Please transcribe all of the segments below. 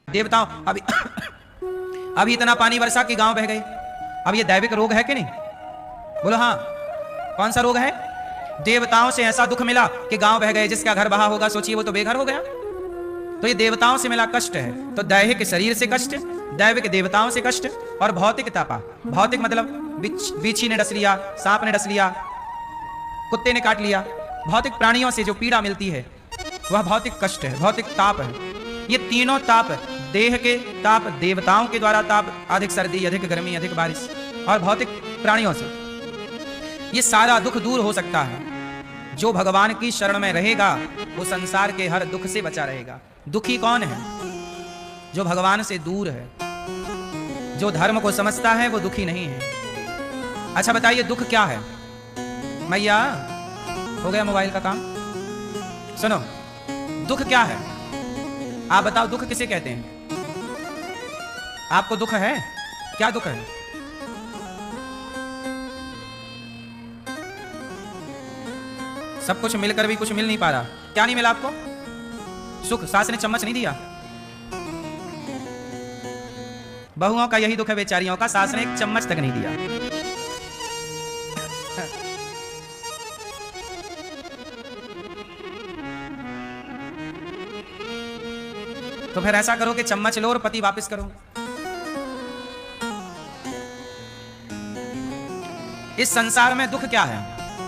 देवताओं अभी अभी इतना पानी वर्षा के गांव बह गए। अब ये दैविक रोग है कि नहीं? बोलो हाँ। कौन सा रोग है? देवताओं से ऐसा दुख मिला कि गांव बह गए। जिसका घर बहा होगा सोचिए वो तो बेघर हो गया। तो ये देवताओं से मिला कष्ट है। तो दैहिक शरीर से कष्ट, दैविक देवताओं से कष्ट, और भौतिक तापा। भौतिक मतलब बिच्छी ने डस लिया, सांप ने डस लिया, कुत्ते ने काट लिया। भौतिक प्राणियों से जो पीड़ा मिलती है वह भौतिक कष्ट है, भौतिक ताप है। ये तीनों ताप, देह के ताप, देवताओं के द्वारा ताप, अधिक सर्दी, अधिक गर्मी, अधिक बारिश, और भौतिक प्राणियों से, ये सारा दुख दूर हो सकता है। जो भगवान की शरण में रहेगा वो संसार के हर दुख से बचा रहेगा। दुखी कौन है? जो भगवान से दूर है। जो धर्म को समझता है वो दुखी नहीं है। अच्छा बताइए दुख क्या है? मैया हो गया मोबाइल का काम। सुनो, दुख क्या है? आप बताओ दुख किसे कहते हैं? आपको दुख है? क्या दुख है? सब कुछ मिलकर भी कुछ मिल नहीं पा रहा। क्या नहीं मिला आपको? सुख। सास ने चम्मच नहीं दिया। बहुओं का यही दुख है बेचारियों का, सास ने एक चम्मच तक नहीं दिया। तो फिर ऐसा करो कि चम्मच लो और पति वापस करो। इस संसार में दुख क्या है?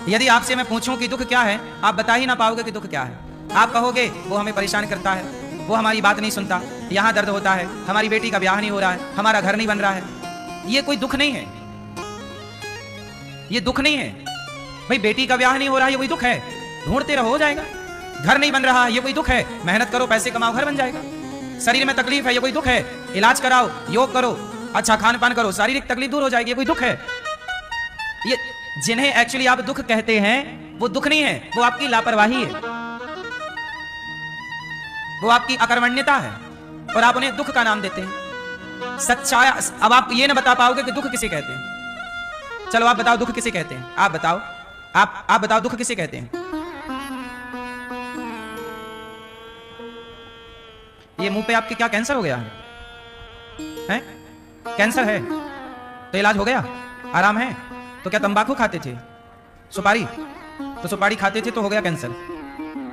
यदि आपसे मैं पूछूं कि दुख क्या है, आप बता ही ना पाओगे कि दुख क्या है। आप कहोगे वो हमें परेशान करता है, वो हमारी बात नहीं सुनता, यहां दर्द होता है, हमारी बेटी का ब्याह नहीं हो रहा है, हमारा घर नहीं बन रहा है। ये कोई दुख नहीं है, ये दुख नहीं है भाई। बेटी का ब्याह नहीं हो रहा है ये कोई दुख है? ढूंढते रहो, हो जाएगा। घर नहीं बन रहा है ये कोई दुख है? मेहनत करो, पैसे कमाओ, घर बन जाएगा। शरीर में तकलीफ है ये कोई दुख है? इलाज कराओ, योग करो, अच्छा खान पान करो, शारीरिक तकलीफ दूर हो जाएगी, ये कोई दुख है? ये जिन्हें एक्चुअली आप दुख कहते हैं वो दुख नहीं है, वो आपकी लापरवाही है, वो आपकी अकर्मण्यता है, और आप उन्हें दुख का नाम देते हैं। सच्चाई। अब आप ये ना बता पाओगे कि दुख किसे कहते हैं। चलो आप बताओ दुख किसे कहते हैं? आप बताओ, आप बताओ दुख किसे कहते हैं? ये मुंह पे आपके क्या कैंसर हो गया है? हैं? कैंसर है तो इलाज हो गया, आराम है। तो क्या तंबाकू खाते थे? सुपारी? तो सुपारी खाते थे तो हो गया कैंसर।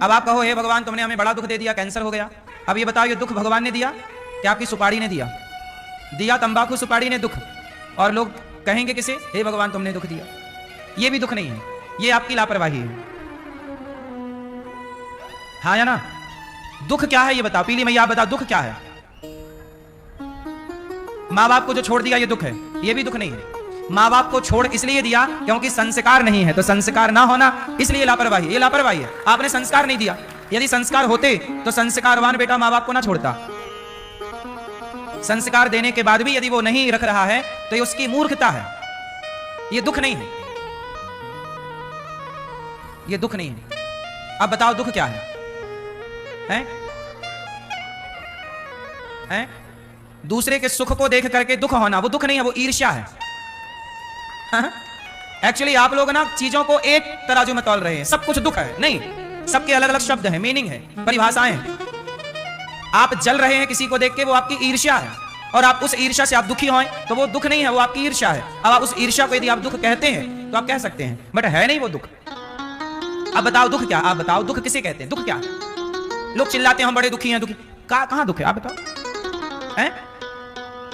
अब आप कहो हे भगवान तुमने हमें बड़ा दुख दे दिया, कैंसर हो गया। अब ये बताओ ये दुख भगवान ने दिया क्या आपकी सुपारी ने दिया? दिया तंबाकू सुपारी ने दुख, और लोग कहेंगे किसे? हे भगवान तुमने दुख दिया। ये भी दुख नहीं है, ये आपकी लापरवाही है। हाँ या ना? दुख क्या है ये बताओ। पीली मैया आप बताओ दुख क्या है? माँ बाप को जो छोड़ दिया ये दुख है? ये भी दुख नहीं है। माँ बाप को छोड़ इसलिए दिया क्योंकि संस्कार नहीं है, तो संस्कार ना होना इसलिए लापरवाही। ये लापरवाही है, आपने संस्कार नहीं दिया। यदि संस्कार होते तो संस्कारवान बेटा माँ बाप को ना छोड़ता। संस्कार देने के बाद भी यदि वो नहीं रख रहा है तो ये उसकी मूर्खता है, ये दुख नहीं है, ये दुख नहीं है। अब बताओ दुख क्या है? हैं? दूसरे के सुख को देख करके दुख होना वो दुख नहीं है, वो ईर्ष्या है। एक्चुअली आप लोग ना चीजों को एक तराजू में तौल रहे हैं। सब कुछ दुख है नहीं, सबके अलग अलग शब्द हैं, मीनिंग है, परिभाषाएं हैं। आप जल रहे हैं किसी को देख के, वो आपकी ईर्ष्या है, और आप उस ईर्ष्या से आप दुखी हों तो वो दुख नहीं है, वो आपकी ईर्ष्या है। अब आप उस ईर्ष्या को यदि आप दुख कहते हैं तो आप कह सकते हैं, बट है नहीं वो दुख। अब बताओ दुख क्या? आप बताओ दुख किसे कहते हैं? दुख क्या है? लोग चिल्लाते हैं हम बड़े दुखी हैं, दुखी। कहां दुख है आप बताओ? हैं?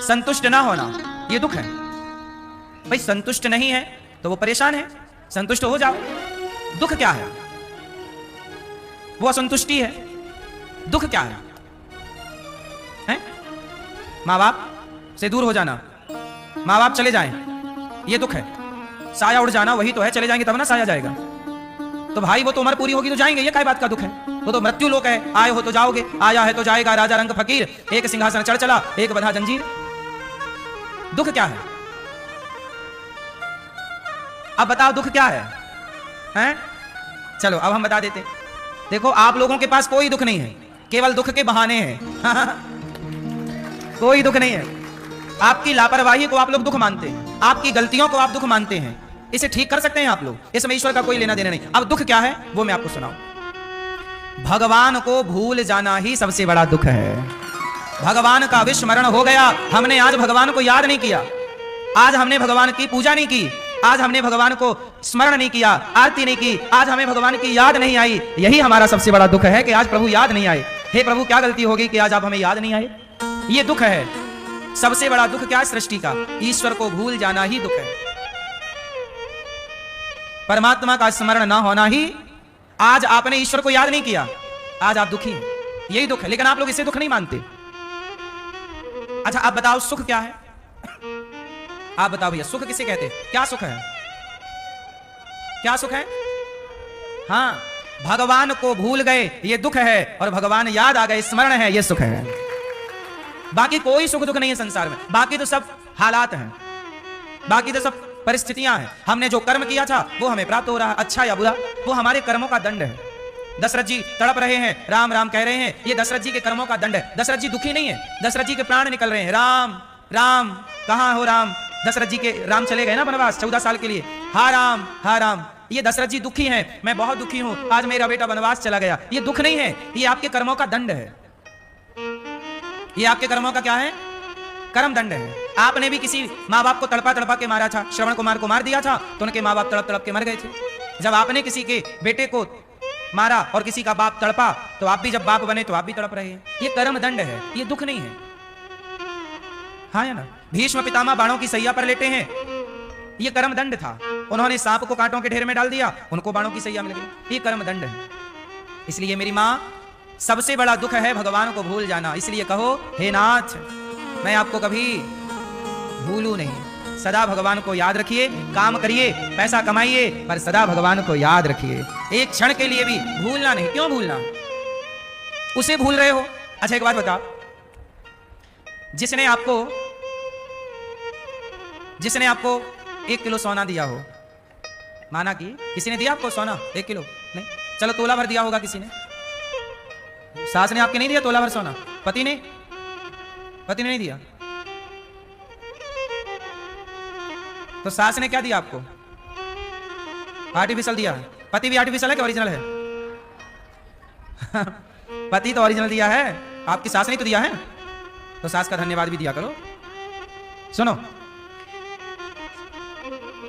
संतुष्ट ना होना ये दुख है भाई। संतुष्ट नहीं है तो वो परेशान है, संतुष्ट हो जाओ। दुख क्या है? वो असंतुष्टि है। दुख क्या है? हैं? माँ बाप से दूर हो जाना, माँ बाप चले जाएं, ये दुख है। साया उड़ जाना वही तो है, चले जाएंगे तब ना साया जाएगा। तो भाई वो तो उम्र पूरी होगी तो जाएंगे, ये क्या बात का दुख है? वो तो मृत्यु लोक है, आए हो तो जाओगे, आया है तो जाएगा। राजा रंग फकीर, एक सिंहासन चढ़ चला, एक बंधा जंजीर। दुख क्या है? अब बताओ दुख क्या है? हैं? चलो अब हम बता देते। देखो आप लोगों के पास कोई दुख नहीं है, केवल दुख के बहाने हैं। कोई दुख नहीं है। आपकी लापरवाही को आप लोग दुख मानते हैं, आपकी गलतियों को आप दुख मानते हैं। इसे ठीक कर सकते हैं आप लोग, इसमें ईश्वर का कोई लेना देना नहीं। अब दुख क्या है वो मैं आपको सुनाऊं। भगवान को भूल जाना ही सबसे बड़ा दुख है। भगवान का विस्मरण हो गया। हमने आज भगवान को याद नहीं किया, आज हमने भगवान की पूजा नहीं की, आज हमने भगवान को स्मरण नहीं किया, आरती नहीं की, आज हमें भगवान की याद नहीं आई। यही हमारा सबसे बड़ा दुख है कि आज प्रभु याद नहीं आए। हे प्रभु, क्या गलती होगी कि आज आप हमें याद नहीं आए? ये दुख है। सबसे बड़ा दुख क्या है सृष्टि का? ईश्वर को भूल जाना ही दुख है। परमात्मा का स्मरण ना होना ही। आज आपने ईश्वर को याद नहीं किया, आज आप दुखी हैं। यही दुख है, लेकिन आप लोग इसे दुख नहीं मानते। अच्छा, आप बताओ सुख क्या है? आप बताओ भैया, सुख किसे कहते हैं? क्या सुख है? क्या सुख है? हाँ, भगवान को भूल गए ये दुख है, और भगवान याद आ गए स्मरण है, ये सुख है। बाकी कोई सुख दुख नहीं है संसार में। बाकी तो सब हालात हैं, बाकी तो सब परिस्थितियां हैं। हमने जो कर्म किया था वो हमें प्राप्त हो रहा है, अच्छा या बुरा, वो हमारे कर्मों का दंड है। दशरथ जी तड़प रहे हैं, राम राम कह रहे हैं, ये दशरथ जी के कर्मों का दंड है। दशरथ जी दुखी नहीं है, दशरथ जी के प्राण निकल रहे हैं। राम राम, कहां हो राम? दशरथ जी के राम चले गए ना वनवास 14 साल के लिए। हा राम, हा राम। ये दशरथ जी दुखी हैं, मैं बहुत दुखी हूं, आज मेरा बेटा वनवास चला गया। ये दुख नहीं है, ये आपके कर्मों का दंड है। ये आपके कर्मों का क्या है? कर्म दंड है। आपने भी किसी माँ बाप को तड़पा तड़पा के मारा था, श्रवण कुमार को मार दिया था तो उनके माँ बाप तड़प तड़प के मर गए थे। जब आपने किसी के बेटे को मारा और किसी का बाप तड़पा, तो आप भी जब बाप बने तो आप भी तड़प रहे हैं। ये कर्म दंड है, ये दुख नहीं है। हाँ या ना? भीष्म पितामह बाणों की सैया पर लेटे हैं, ये कर्म दंड था। उन्होंने सांप को कांटों के ढेर में डाल दिया, उनको बाणों की सैया मिल गई, ये कर्म दंड है। इसलिए मेरी माँ, सबसे बड़ा दुख है भगवान को भूल जाना। इसलिए कहो, हे नाथ, मैं आपको कभी भूलूं नहीं। सदा भगवान को याद रखिए, काम करिए, पैसा कमाइए, पर सदा भगवान को याद रखिए। एक क्षण के लिए भी भूलना नहीं। क्यों भूलना? उसे भूल रहे हो। अच्छा, एक बात बताओ, जिसने आपको 1 किलो सोना दिया हो, माना कि किसी ने दिया आपको सोना 1 किलो नहीं, चलो तोला भर दिया होगा किसी ने। सास ने आपके नहीं दिया तोला भर सोना? पति ने नहीं दिया, तो सास ने क्या दिया आपको? आर्टिफिशियल दिया है। पति भी आर्टिफिशियल है कि ओरिजिनल है? पति तो ओरिजिनल दिया है, आपकी सास ने तो दिया है, तो सास का धन्यवाद भी दिया करो। सुनो,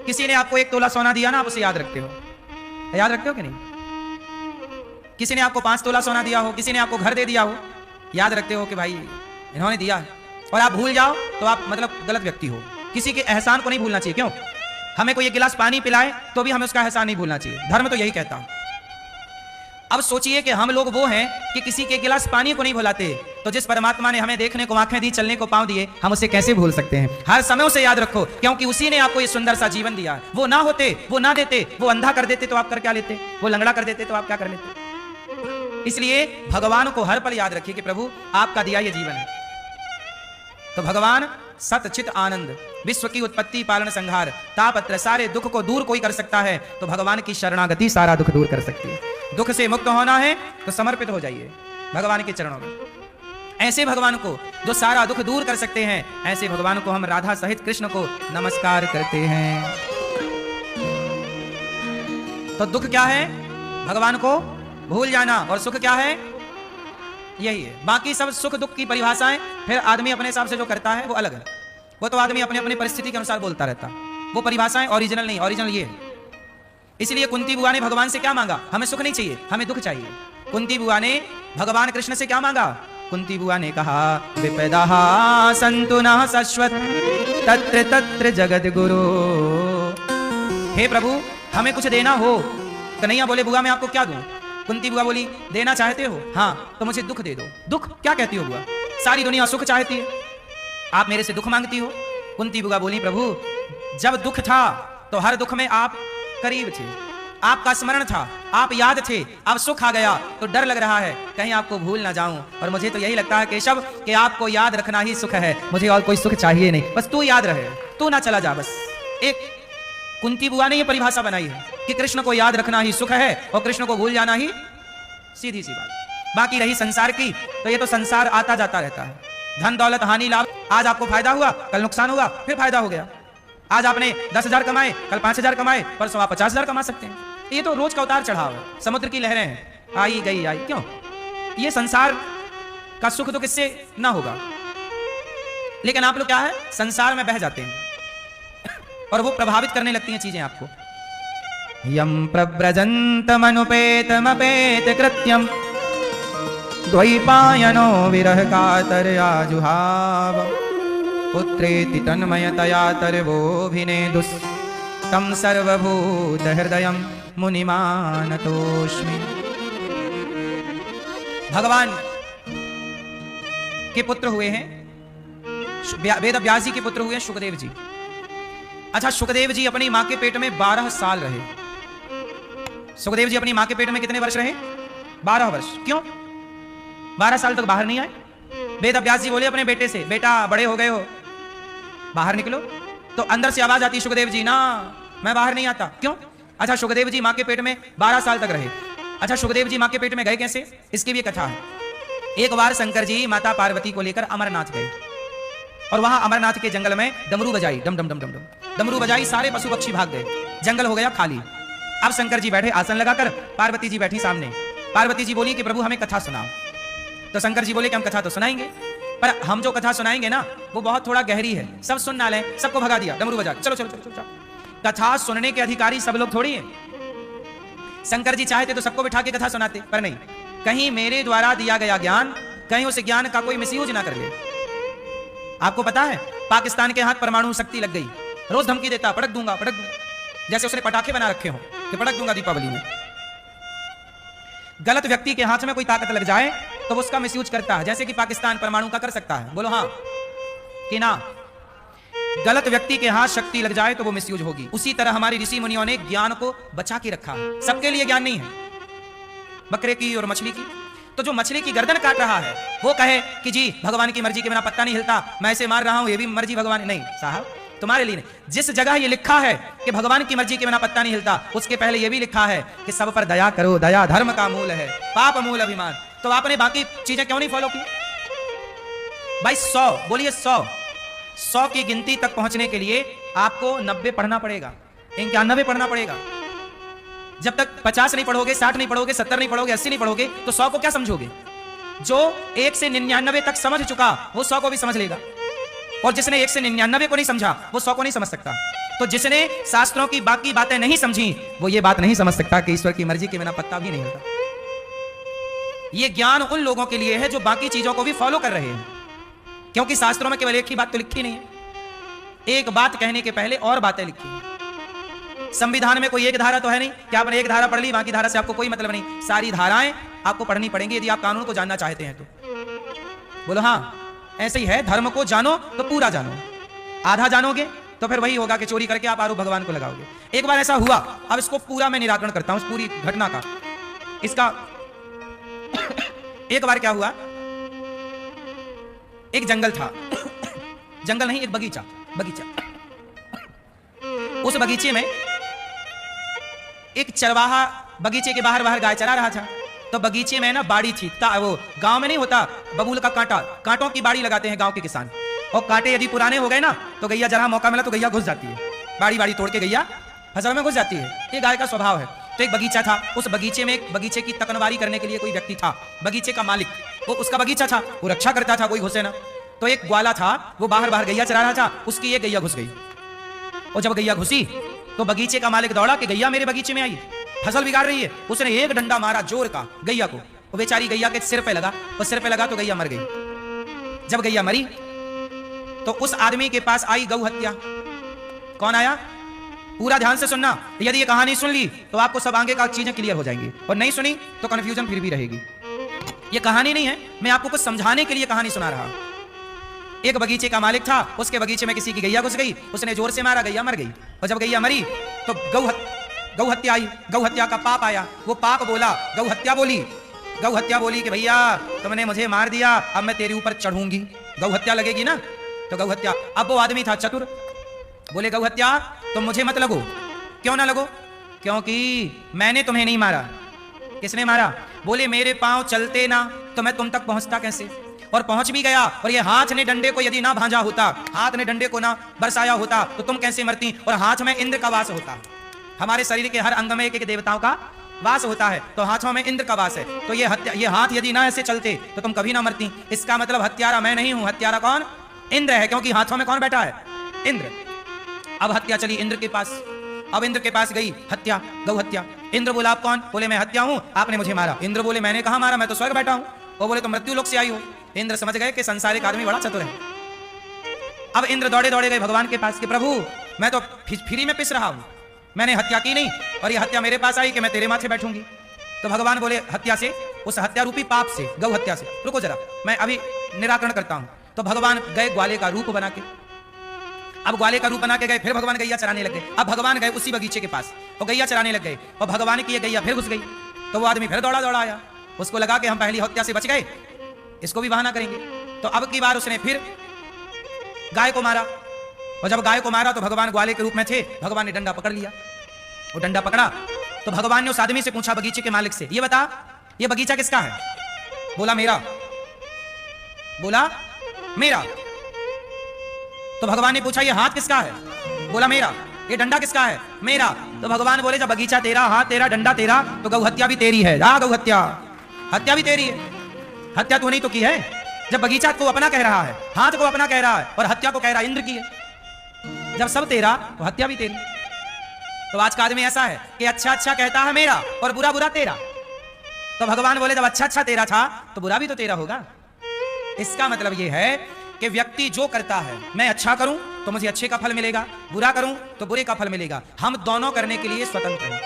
किसी ने आपको 1 तोला सोना दिया ना, आप उसे याद रखते हो? याद रखते हो कि नहीं? किसी ने आपको 5 तोला सोना दिया हो, किसी ने आपको घर दे दिया हो, याद रखते हो कि भाई इन्होंने दिया है? और आप भूल जाओ तो आप मतलब गलत व्यक्ति हो। किसी के एहसान को नहीं भूलना चाहिए। क्यों? हमें कोई 1 गिलास पानी पिलाए तो भी हमें उसका एहसान नहीं भूलना चाहिए। धर्म तो यही कहता है। अब सोचिए कि हम लोग वो हैं कि किसी के गिलास पानी को नहीं भुलाते, तो जिस परमात्मा ने हमें देखने को आंखें दी, चलने को पांव दिए, हम उसे कैसे भूल सकते हैं? हर समय उसे याद रखो, क्योंकि उसी ने आपको ये सुंदर सा जीवन दिया। वो ना होते, वो ना देते, वो अंधा कर देते तो आप कर क्या लेते? वो लंगड़ा कर देते तो आप क्या कर लेते? इसलिए भगवान को हर पल याद रखिए कि प्रभु आपका दिया ये जीवन है। तो भगवान सत चित आनंद, विश्व की उत्पत्ति पालन संहार, तापत्र, सारे दुख को दूर कोई कर सकता है, तो भगवान की शरणागति सारा दुख दूर कर सकती है। दुख से मुक्त होना है तो समर्पित हो जाइए भगवान के चरणों में। ऐसे भगवान को जो सारा दुख दूर कर सकते हैं, ऐसे भगवान को हम राधा सहित कृष्ण को नमस्कार करते हैं। तो दुख क्या है? भगवान को भूल जाना। और सुख क्या है? यही है। बाकी सब सुख दुख की परिभाषाएं फिर आदमी अपने हिसाब से जो करता है वो अलग है। वो तो आदमी अपने अपने परिस्थिति के अनुसार बोलता रहता है। वो परिभाषाएं ओरिजिनल नहीं, ओरिजिनल ये है। इसलिए कुंती बुआ ने भगवान से क्या मांगा? हमें सुख नहीं चाहिए, हमें दुख चाहिए। कुंती बुआ ने भगवान कृष्ण से क्या मांगा? कुंती बुआ ने कहा, विपदा संतु न शाश्वत तत्र तत्र जगत गुरु। हे प्रभु, हमें कुछ देना हो। कन्हैया बोले, बुआ मैं आपको क्या दूं? कुंती बुआ बोली, देना चाहते हो? हाँ, तो मुझे दुख दे दो। दुख क्या कहती हो बुआ? सारी दुनिया सुख चाहती है, आप मेरे से दुख मांगती हो। कुंती बुआ बोली, प्रभु जब दुख था तो हर दुख में आप करीब थे, आपका स्मरण था, आप याद थे। अब सुख आ गया तो डर लग रहा है कहीं आपको भूल ना जाऊं। और मुझे तो यही लगता है केशव कि आपको याद रखना ही सुख है, मुझे और कोई सुख चाहिए नहीं। बस तू याद रहे, तू ना चला जा। बस एक कुंती बुआ ने यह परिभाषा बनाई है कि कृष्ण को याद रखना ही सुख है और कृष्ण को भूल जाना ही सीधी सी बात। बाकी रही संसार की, तो ये तो संसार आता जाता रहता है। धन दौलत हानि लाभ, आज आपको फायदा हुआ, कल नुकसान हुआ, फिर फायदा हो गया। आज आपने 10,000 कमाए, कल 5,000 कमाए, परसों आप 50,000 कमा सकते हैं। ये तो रोज का उतार चढ़ाव है, समुद्र की लहरें हैं, आई गई आई। क्यों? ये संसार का सुख तो किससे ना होगा, लेकिन आप लोग क्या है संसार में बह जाते हैं और वो प्रभावित करने लगती हैं चीजें आपको। यम प्रव्रजन्तमनुपेतमपेत कृत्यम द्वैपायनो विरह कातर आजुहाव पुत्रेति तन्मयतया तरवोभिनेदुस् तम सर्वभूत हृदयम मुनिमानतोस्मि। भगवान के पुत्र हुए हैं, वेद व्यास जी के पुत्र हुए हैं शुकदेव जी। अच्छा, शुकदेव जी अपनी मां के पेट में 12 साल रहे। सुखदेव जी अपनी मां के पेट में कितने वर्ष रहे? 12 वर्ष। क्यों 12 साल तक बाहर नहीं आए? वेद व्यास जी बोले अपने बेटे से, बेटा बड़े हो गए हो, बाहर निकलो। तो अंदर से आवाज आती सुखदेव जी, ना मैं बाहर नहीं आता। क्यों? अच्छा, सुखदेव जी मां के पेट में 12 साल तक रहे। अच्छा, सुखदेव जी मां के पेट में गए कैसे? इसकी भी कथा है। एक बार शंकर जी माता पार्वती को लेकर अमरनाथ गए और वहां अमरनाथ के जंगल में डमरू बजाई, डम डम डम डम डम डमरू बजाई, सारे पशु पक्षी भाग गए, जंगल हो गया खाली। अब शंकर जी बैठे आसन लगाकर, पार्वती जी बैठी सामने। पार्वती जी बोली कि प्रभु हमें कथा सुनाओ। तो शंकर जी बोले कि हम कथा तो सुनाएंगे, पर हम जो कथा सुनाएंगे ना वो बहुत थोड़ा गहरी है, सब सुन ना लें। सबको भगा दिया डमरू बजा, चलो चलो चलो चलो। कथा सुनने के अधिकारी सब लोग थोड़ी हैं। शंकर जी चाहते तो सबको बिठा के कथा सुनाते, पर नहीं, कहीं मेरे द्वारा दिया गया ज्ञान, कहीं उस ज्ञान का कोई मिसयूज ना कर ले। आपको पता है पाकिस्तान के हाथ परमाणु शक्ति लग गई, रोज धमकी देता पटक दूंगा पटक दूंगा, जैसे उसने पटाखे बना रखे हो कि पटक दूंगा दीपावली में। गलत व्यक्ति के हाथ में कोई ताकत लग जाए तो वो उसका मिसयूज करता है, जैसे कि पाकिस्तान परमाणु का कर सकता है। बोलो हाँ कि ना? गलत व्यक्ति के हाथ शक्ति लग जाए तो वो मिसयूज होगी। उसी तरह हमारी ऋषि मुनियों ने ज्ञान को बचा के रखा है। सबके लिए ज्ञान नहीं है, बकरे की और मछली की। तो जो मछली की गर्दन काट रहा है वो कहे कि जी भगवान की मर्जी के बिना पत्ता नहीं हिलता, मैं इसे मार रहा हूं, ये भी मर्जी भगवान। नहीं साहब, तुम्हारे लिए नहीं। जिस जगह ये लिखा है कि भगवान की मर्जी के बिना पत्ता नहीं हिलता, उसके पहले ये भी लिखा है कि सब पर दया करो, दया धर्म का मूल है, पाप मूल अभिमान। तो आपने बाकी चीजें क्यों नहीं फॉलो की भाई? 100 बोलिए 100 की गिनती तक पहुंचने के लिए आपको 90 पढ़ना पड़ेगा, 91 पढ़ना पड़ेगा। जब तक 50 नहीं पढ़ोगे, 60 नहीं पढ़ोगे, 70 नहीं पढ़ोगे, 80 नहीं पढ़ोगे तो 100 को क्या समझोगे? जो 1 से 99 तक समझ चुका वो 100 को भी समझ लेगा, और जिसने 1 से 99 को नहीं समझा वो 100 को नहीं समझ सकता। तो जिसने शास्त्रों की बाकी बातें नहीं समझी वो ये बात नहीं समझ सकता कि ईश्वर की मर्जी के बिना पत्ता भी नहीं हिलता। ये ज्ञान उन लोगों के लिए है जो बाकी चीजों को भी फॉलो कर रहे हैं, क्योंकि शास्त्रों में केवल एक ही बात तो लिखी नहीं है, एक बात कहने के पहले और बातें लिखी हैं। संविधान में कोई एक धारा तो है नहीं कि आपने एक धारा पढ़ ली, बाकी धारा से आपको कोई मतलब नहीं। सारी धाराएं आपको पढ़नी पड़ेंगी यदि आप कानून को जानना चाहते हैं तो। बोलो हाँ, ऐसे ही है। धर्म को जानो तो पूरा जानो, आधा जानोगे तो फिर वही होगा कि चोरी करके आप आरोप भगवान को लगाओगे। एक बार ऐसा हुआ, अब इसको पूरा मैं निराकरण करता हूं, इस पूरी घटना का। इसका एक बार क्या हुआ, एक जंगल था, जंगल नहीं, एक बगीचा। उस बगीचे में एक चरवाहा बगीचे के बाहर गाय चरा रहा था। तो बगीचे में ना बाड़ी थी, वो गांव में नहीं होता बबूल का कांटा, कांटों की बाड़ी लगाते हैं गांव के किसान। और कांटे यदि पुराने हो गए ना तो गैया जरा मौका मिला तो गैया घुस जाती है, बाड़ी तोड़ के गैया फसल में घुस जाती है। ये गाय का स्वभाव है। तो एक बगीचा था, उस बगीचे में एक बगीचे की तकनवारी करने के लिए कोई व्यक्ति था, बगीचे का मालिक। वो उसका बगीचा था, वो रक्षा करता था, कोई घुसे ना। तो एक ग्वाला था, वो बाहर गैया चरा रहा था, उसकी एक गैया घुस गई। और जब गैया घुसी तो बगीचे का मालिक दौड़ा कि गैया मेरे बगीचे में आई, फसल बिगाड़ रही है। उसने एक डंडा मारा जोर का गैया को, वो बेचारी गैया के सिर पे लगा, और सिर पे लगा तो गैया मर गई। जब गैया मरी तो उस आदमी के पास आई गौ हत्या। कौन आया? पूरा ध्यान से सुनना, यदि ये कहानी सुन ली तो आपको सब आगे का चीजें क्लियर हो जाएंगी, और नहीं सुनी तो कंफ्यूजन फिर भी रहेगी। ये कहानी नहीं है, मैं आपको कुछ समझाने के लिए कहानी सुना रहा। एक बगीचे का मालिक था, उसके बगीचे में किसी की गैया घुस गई, उसने जोर से मारा, गैया मर गई। और जब गैया मरी तो गौ हत्या आई, गौ हत्या का पाप आया। वो पाप बोला, गौ हत्या बोली कि भैया तुमने मुझे मार दिया, अब मैं तेरे ऊपर चढ़ूंगी, गौ हत्या लगेगी ना। तो गौ हत्या, अब वो आदमी था चतुर, बोले गौ हत्या तुम मुझे मत लगो। क्यों ना लगो? क्योंकि मैंने तुम्हें नहीं मारा। किसने मारा? बोले मेरे पांव चलते ना तो मैं तुम तक पहुंचता कैसे? और पहुंच भी गया, और ये हाथ ने डंडे को यदि ना भांजा होता, हाथ ने डंडे को ना बरसाया होता तो तुम कैसे मरती? और हाथ में इंद्र का वास होता। हमारे शरीर के हर अंग में एक एक देवताओं का वास होता है, तो हाथों में इंद्र का वास है। तो ये हाथ यदि ना ऐसे चलते तो तुम कभी ना मरती। इसका मतलब हत्यारा मैं नहीं हूं, हत्यारा कौन? इंद्र है, क्योंकि हाथों में कौन बैठा है? इंद्र। अब हत्या चली इंद्र के पास। अब इंद्र के पास गई हत्या, गौ हत्या। इंद्र बोला आप कौन? बोले मैं हत्या हूं, आपने मुझे मारा। इंद्र बोले मैंने कहा मारा, मैं तो स्वर्ग बैठा हूं। वो बोले तो मृत्यु लोक से आई हो। इंद्र समझ गए कि संसारिक आदमी बड़ा चतुर है। अब इंद्र दौड़े दौड़े गए भगवान के पास कि प्रभु मैं तो फ्री में पिस रहा हूं, मैंने हत्या की नहीं, और ये हत्या मेरे पास आई कि मैं तेरे माथे बैठूंगी। तो भगवान बोले हत्या से, उस हत्या रूपी पाप से, गौ हत्या से, रुको जरा मैं अभी निराकरण करता हूं। तो भगवान गए ग्वाले का रूप बना के। अब ग्वाले का रूप बना के गए, फिर भगवान गैया चराने लग गए। अब भगवान गए उसी बगीचे के पास, वो गैया चराने लग गए, और भगवान की ये गैया फिर घुस गई। तो वो आदमी फिर दौड़ा दौड़ा आया, उसको लगा कि हम पहली हत्या से बच गए, इसको भी बहाना करेंगे। तो अब की बार उसने फिर गाय को मारा, और जब गाय को मारा तो भगवान ग्वाले के रूप में थे, भगवान ने डंडा पकड़ लिया। वो डंडा पकड़ा तो भगवान ने उस आदमी से पूछा, बगीचे के मालिक से, ये बता ये बगीचा किसका है? बोला मेरा। बोला मेरा। तो भगवान ने पूछा ये हाथ किसका है? बोला मेरा। ये डंडा किसका है? मेरा। तो भगवान बोले जब बगीचा तेरा, हाथ तेरा, डंडा तेरा, तो गौ हत्या भी तेरी है। गौ हत्या, हत्या भी तेरी है। हत्या तूने तो की है, जब बगीचा को अपना कह रहा है, हाथ को अपना कह रहा है, और हत्या को कह रहा है इंद्र की है। जब सब तेरा तो हत्या भी तेरी। तो आज का आदमी ऐसा है कि अच्छा अच्छा कहता है मेरा और बुरा बुरा तेरा। तो भगवान बोले जब अच्छा अच्छा तेरा था तो बुरा भी तो तेरा होगा। इसका मतलब यह है कि व्यक्ति जो करता है, मैं अच्छा करूं तो मुझे अच्छे का फल मिलेगा, बुरा करूं तो बुरे का फल मिलेगा। हम दोनों करने के लिए स्वतंत्र हैं।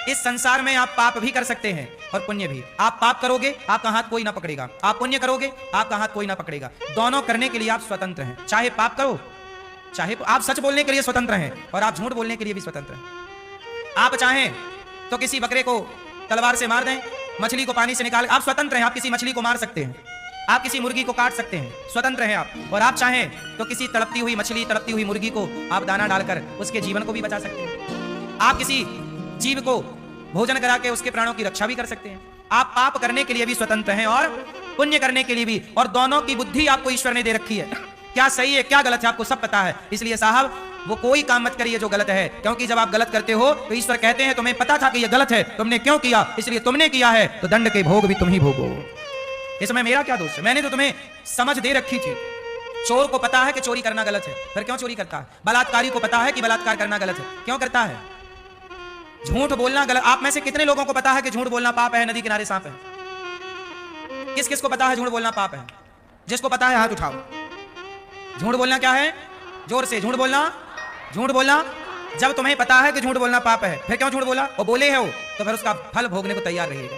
इस संसार में आप पाप भी कर सकते हैं और पुण्य भी। आप पाप करोगे आपका हाथ कोई ना पकड़ेगा, आप पुण्य करोगे आपका हाथ कोई ना पकड़ेगा। दोनों करने के लिए आप स्वतंत्र हैं। चाहे पाप करो, चाहे आप सच बोलने के लिए स्वतंत्र हैं, और आप झूठ बोलने के लिए भी स्वतंत्र हैं। आप चाहें तो किसी बकरे को तलवार से मार दें, मछली को पानी से निकाल, आप स्वतंत्र हैं। आप किसी मछली को मार सकते हैं, आप किसी मुर्गी को काट सकते हैं, स्वतंत्र हैं आप। और आप चाहें तो किसी तड़पती हुई मछली, तड़पती हुई मुर्गी को आप दाना डालकर उसके जीवन को भी बचा सकते हैं। आप किसी जीव को भोजन करा के उसके प्राणों की रक्षा भी कर सकते हैं। आप पाप करने के लिए भी स्वतंत्र हैं और पुण्य करने के लिए भी, और दोनों की बुद्धि आपको ईश्वर ने दे रखी है। क्या सही है क्या गलत है आपको सब पता है। इसलिए साहब वो कोई काम मत करिए जो गलत है, क्योंकि जब आप गलत करते हो तो ईश्वर कहते हैं तुम्हें पता था कि यह गलत है, तुमने क्यों किया, इसलिए तुमने किया है तो दंड के भोग भी तुम ही भोगो। इसमें मेरा क्या दोष है? मैंने तो तुम्हें समझ दे रखी थी। चोर को पता है कि चोरी करना गलत है, फिर क्यों चोरी करता है? बलात्कारी को पता है कि बलात्कार करना गलत है, क्यों करता है? झूठ बोलना गलत। आप में से कितने लोगों को पता है कि झूठ बोलना पाप है, नदी किनारे सांप है? किस किस को पता है झूठ बोलना पाप है? जिसको पता है हाथ उठाओ। झूठ बोलना क्या है? जोर से झूठ बोलना। झूठ बोलना जब तुम्हें पता है कि झूठ बोलना पाप है, फिर क्यों झूठ बोला? और बोले हो तो फिर उसका फल भोगने को तैयार रहिएगा।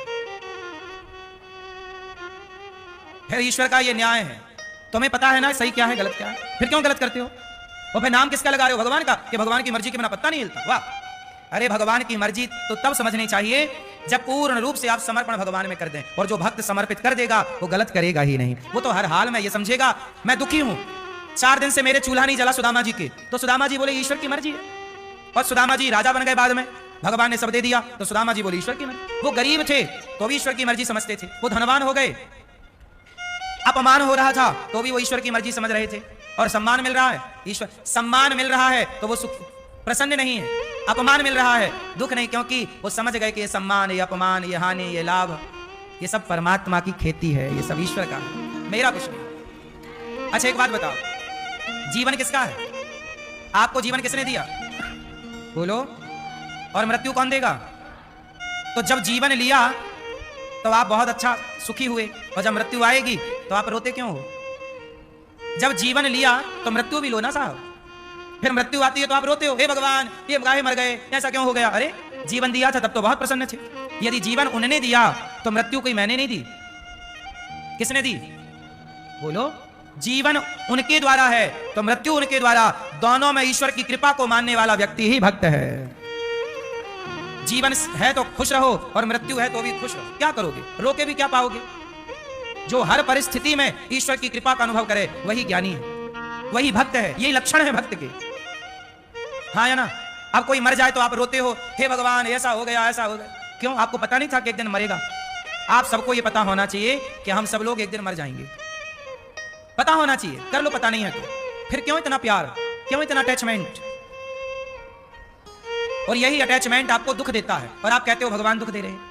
फिर ईश्वर का ये न्याय है, तुम्हें पता है ना सही क्या है गलत क्या है, फिर क्यों गलत करते हो? और फिर नाम किसका लगा रहे हो? भगवान का, कि भगवान की मर्जी के बिना पत्ता नहीं हिलता। वाह! अरे भगवान की मर्जी तो तब समझनी चाहिए जब पूर्ण रूप से आप समर्पण भगवान में कर दें। और जो भक्त समर्पित कर देगा वो गलत करेगा ही नहीं। वो तो हर हाल में ये समझेगा मैं दुखी हूं, 4 दिन से मेरे चूल्हा नहीं जला सुदामा जी के, तो सुदामा जी बोले ईश्वर की मर्जी है। और सुदामा जी राजा बन गए बाद में, भगवान ने सब दे दिया, तो सुदामा जी बोले ईश्वर की मर्जी। वो गरीब थे तो भी ईश्वर की मर्जी समझते थे, वो धनवान हो गए, अपमान हो रहा था तो भी वो ईश्वर की मर्जी समझ रहे थे। और सम्मान मिल रहा है, ईश्वर सम्मान मिल रहा है तो वो सुख प्रसन्न नहीं है। अपमान मिल रहा है दुख नहीं, क्योंकि वो समझ गए कि ये सम्मान, ये अपमान, ये हानि, ये लाभ, ये सब परमात्मा की खेती है, ये सब ईश्वर का है, मेरा कुछ नहीं। अच्छा एक बात बताओ, जीवन किसका है? आपको जीवन किसने दिया? बोलो। और मृत्यु कौन देगा? तो जब जीवन लिया तो आप बहुत अच्छा सुखी हुए, और जब मृत्यु आएगी तो आप रोते क्यों हो? जब जीवन लिया तो मृत्यु भी लो ना साहब। फिर मृत्यु आती है तो आप रोते हो, हे भगवान ये गाय मर गए, ऐसा क्यों हो गया? अरे जीवन दिया था तब तो बहुत प्रसन्न थे। यदि जीवन उन्होंने दिया तो मृत्यु कोई मैंने नहीं दी, किसने दी? बोलो। जीवन उनके द्वारा है तो मृत्यु उनके द्वारा। दोनों में ईश्वर की कृपा को मानने वाला व्यक्ति ही भक्त है। जीवन है तो खुश रहो और मृत्यु है तो भी खुश रहो। क्या करोगे? रोके भी क्या पाओगे? जो हर परिस्थिति में ईश्वर की कृपा का अनुभव करे वही ज्ञानी है, वही भक्त है। यही लक्षण है भक्त के, हाँ या ना? अब कोई मर जाए तो आप रोते हो, हे भगवान ऐसा हो गया, ऐसा हो गया। क्यों? आपको पता नहीं था कि एक दिन मरेगा? आप सबको ये पता होना चाहिए कि हम सब लोग एक दिन मर जाएंगे, पता होना चाहिए। कर लो पता नहीं है तो फिर क्यों इतना प्यार, क्यों इतना अटैचमेंट? और यही अटैचमेंट आपको दुख देता है और आप कहते हो भगवान दुख दे रहे हैं।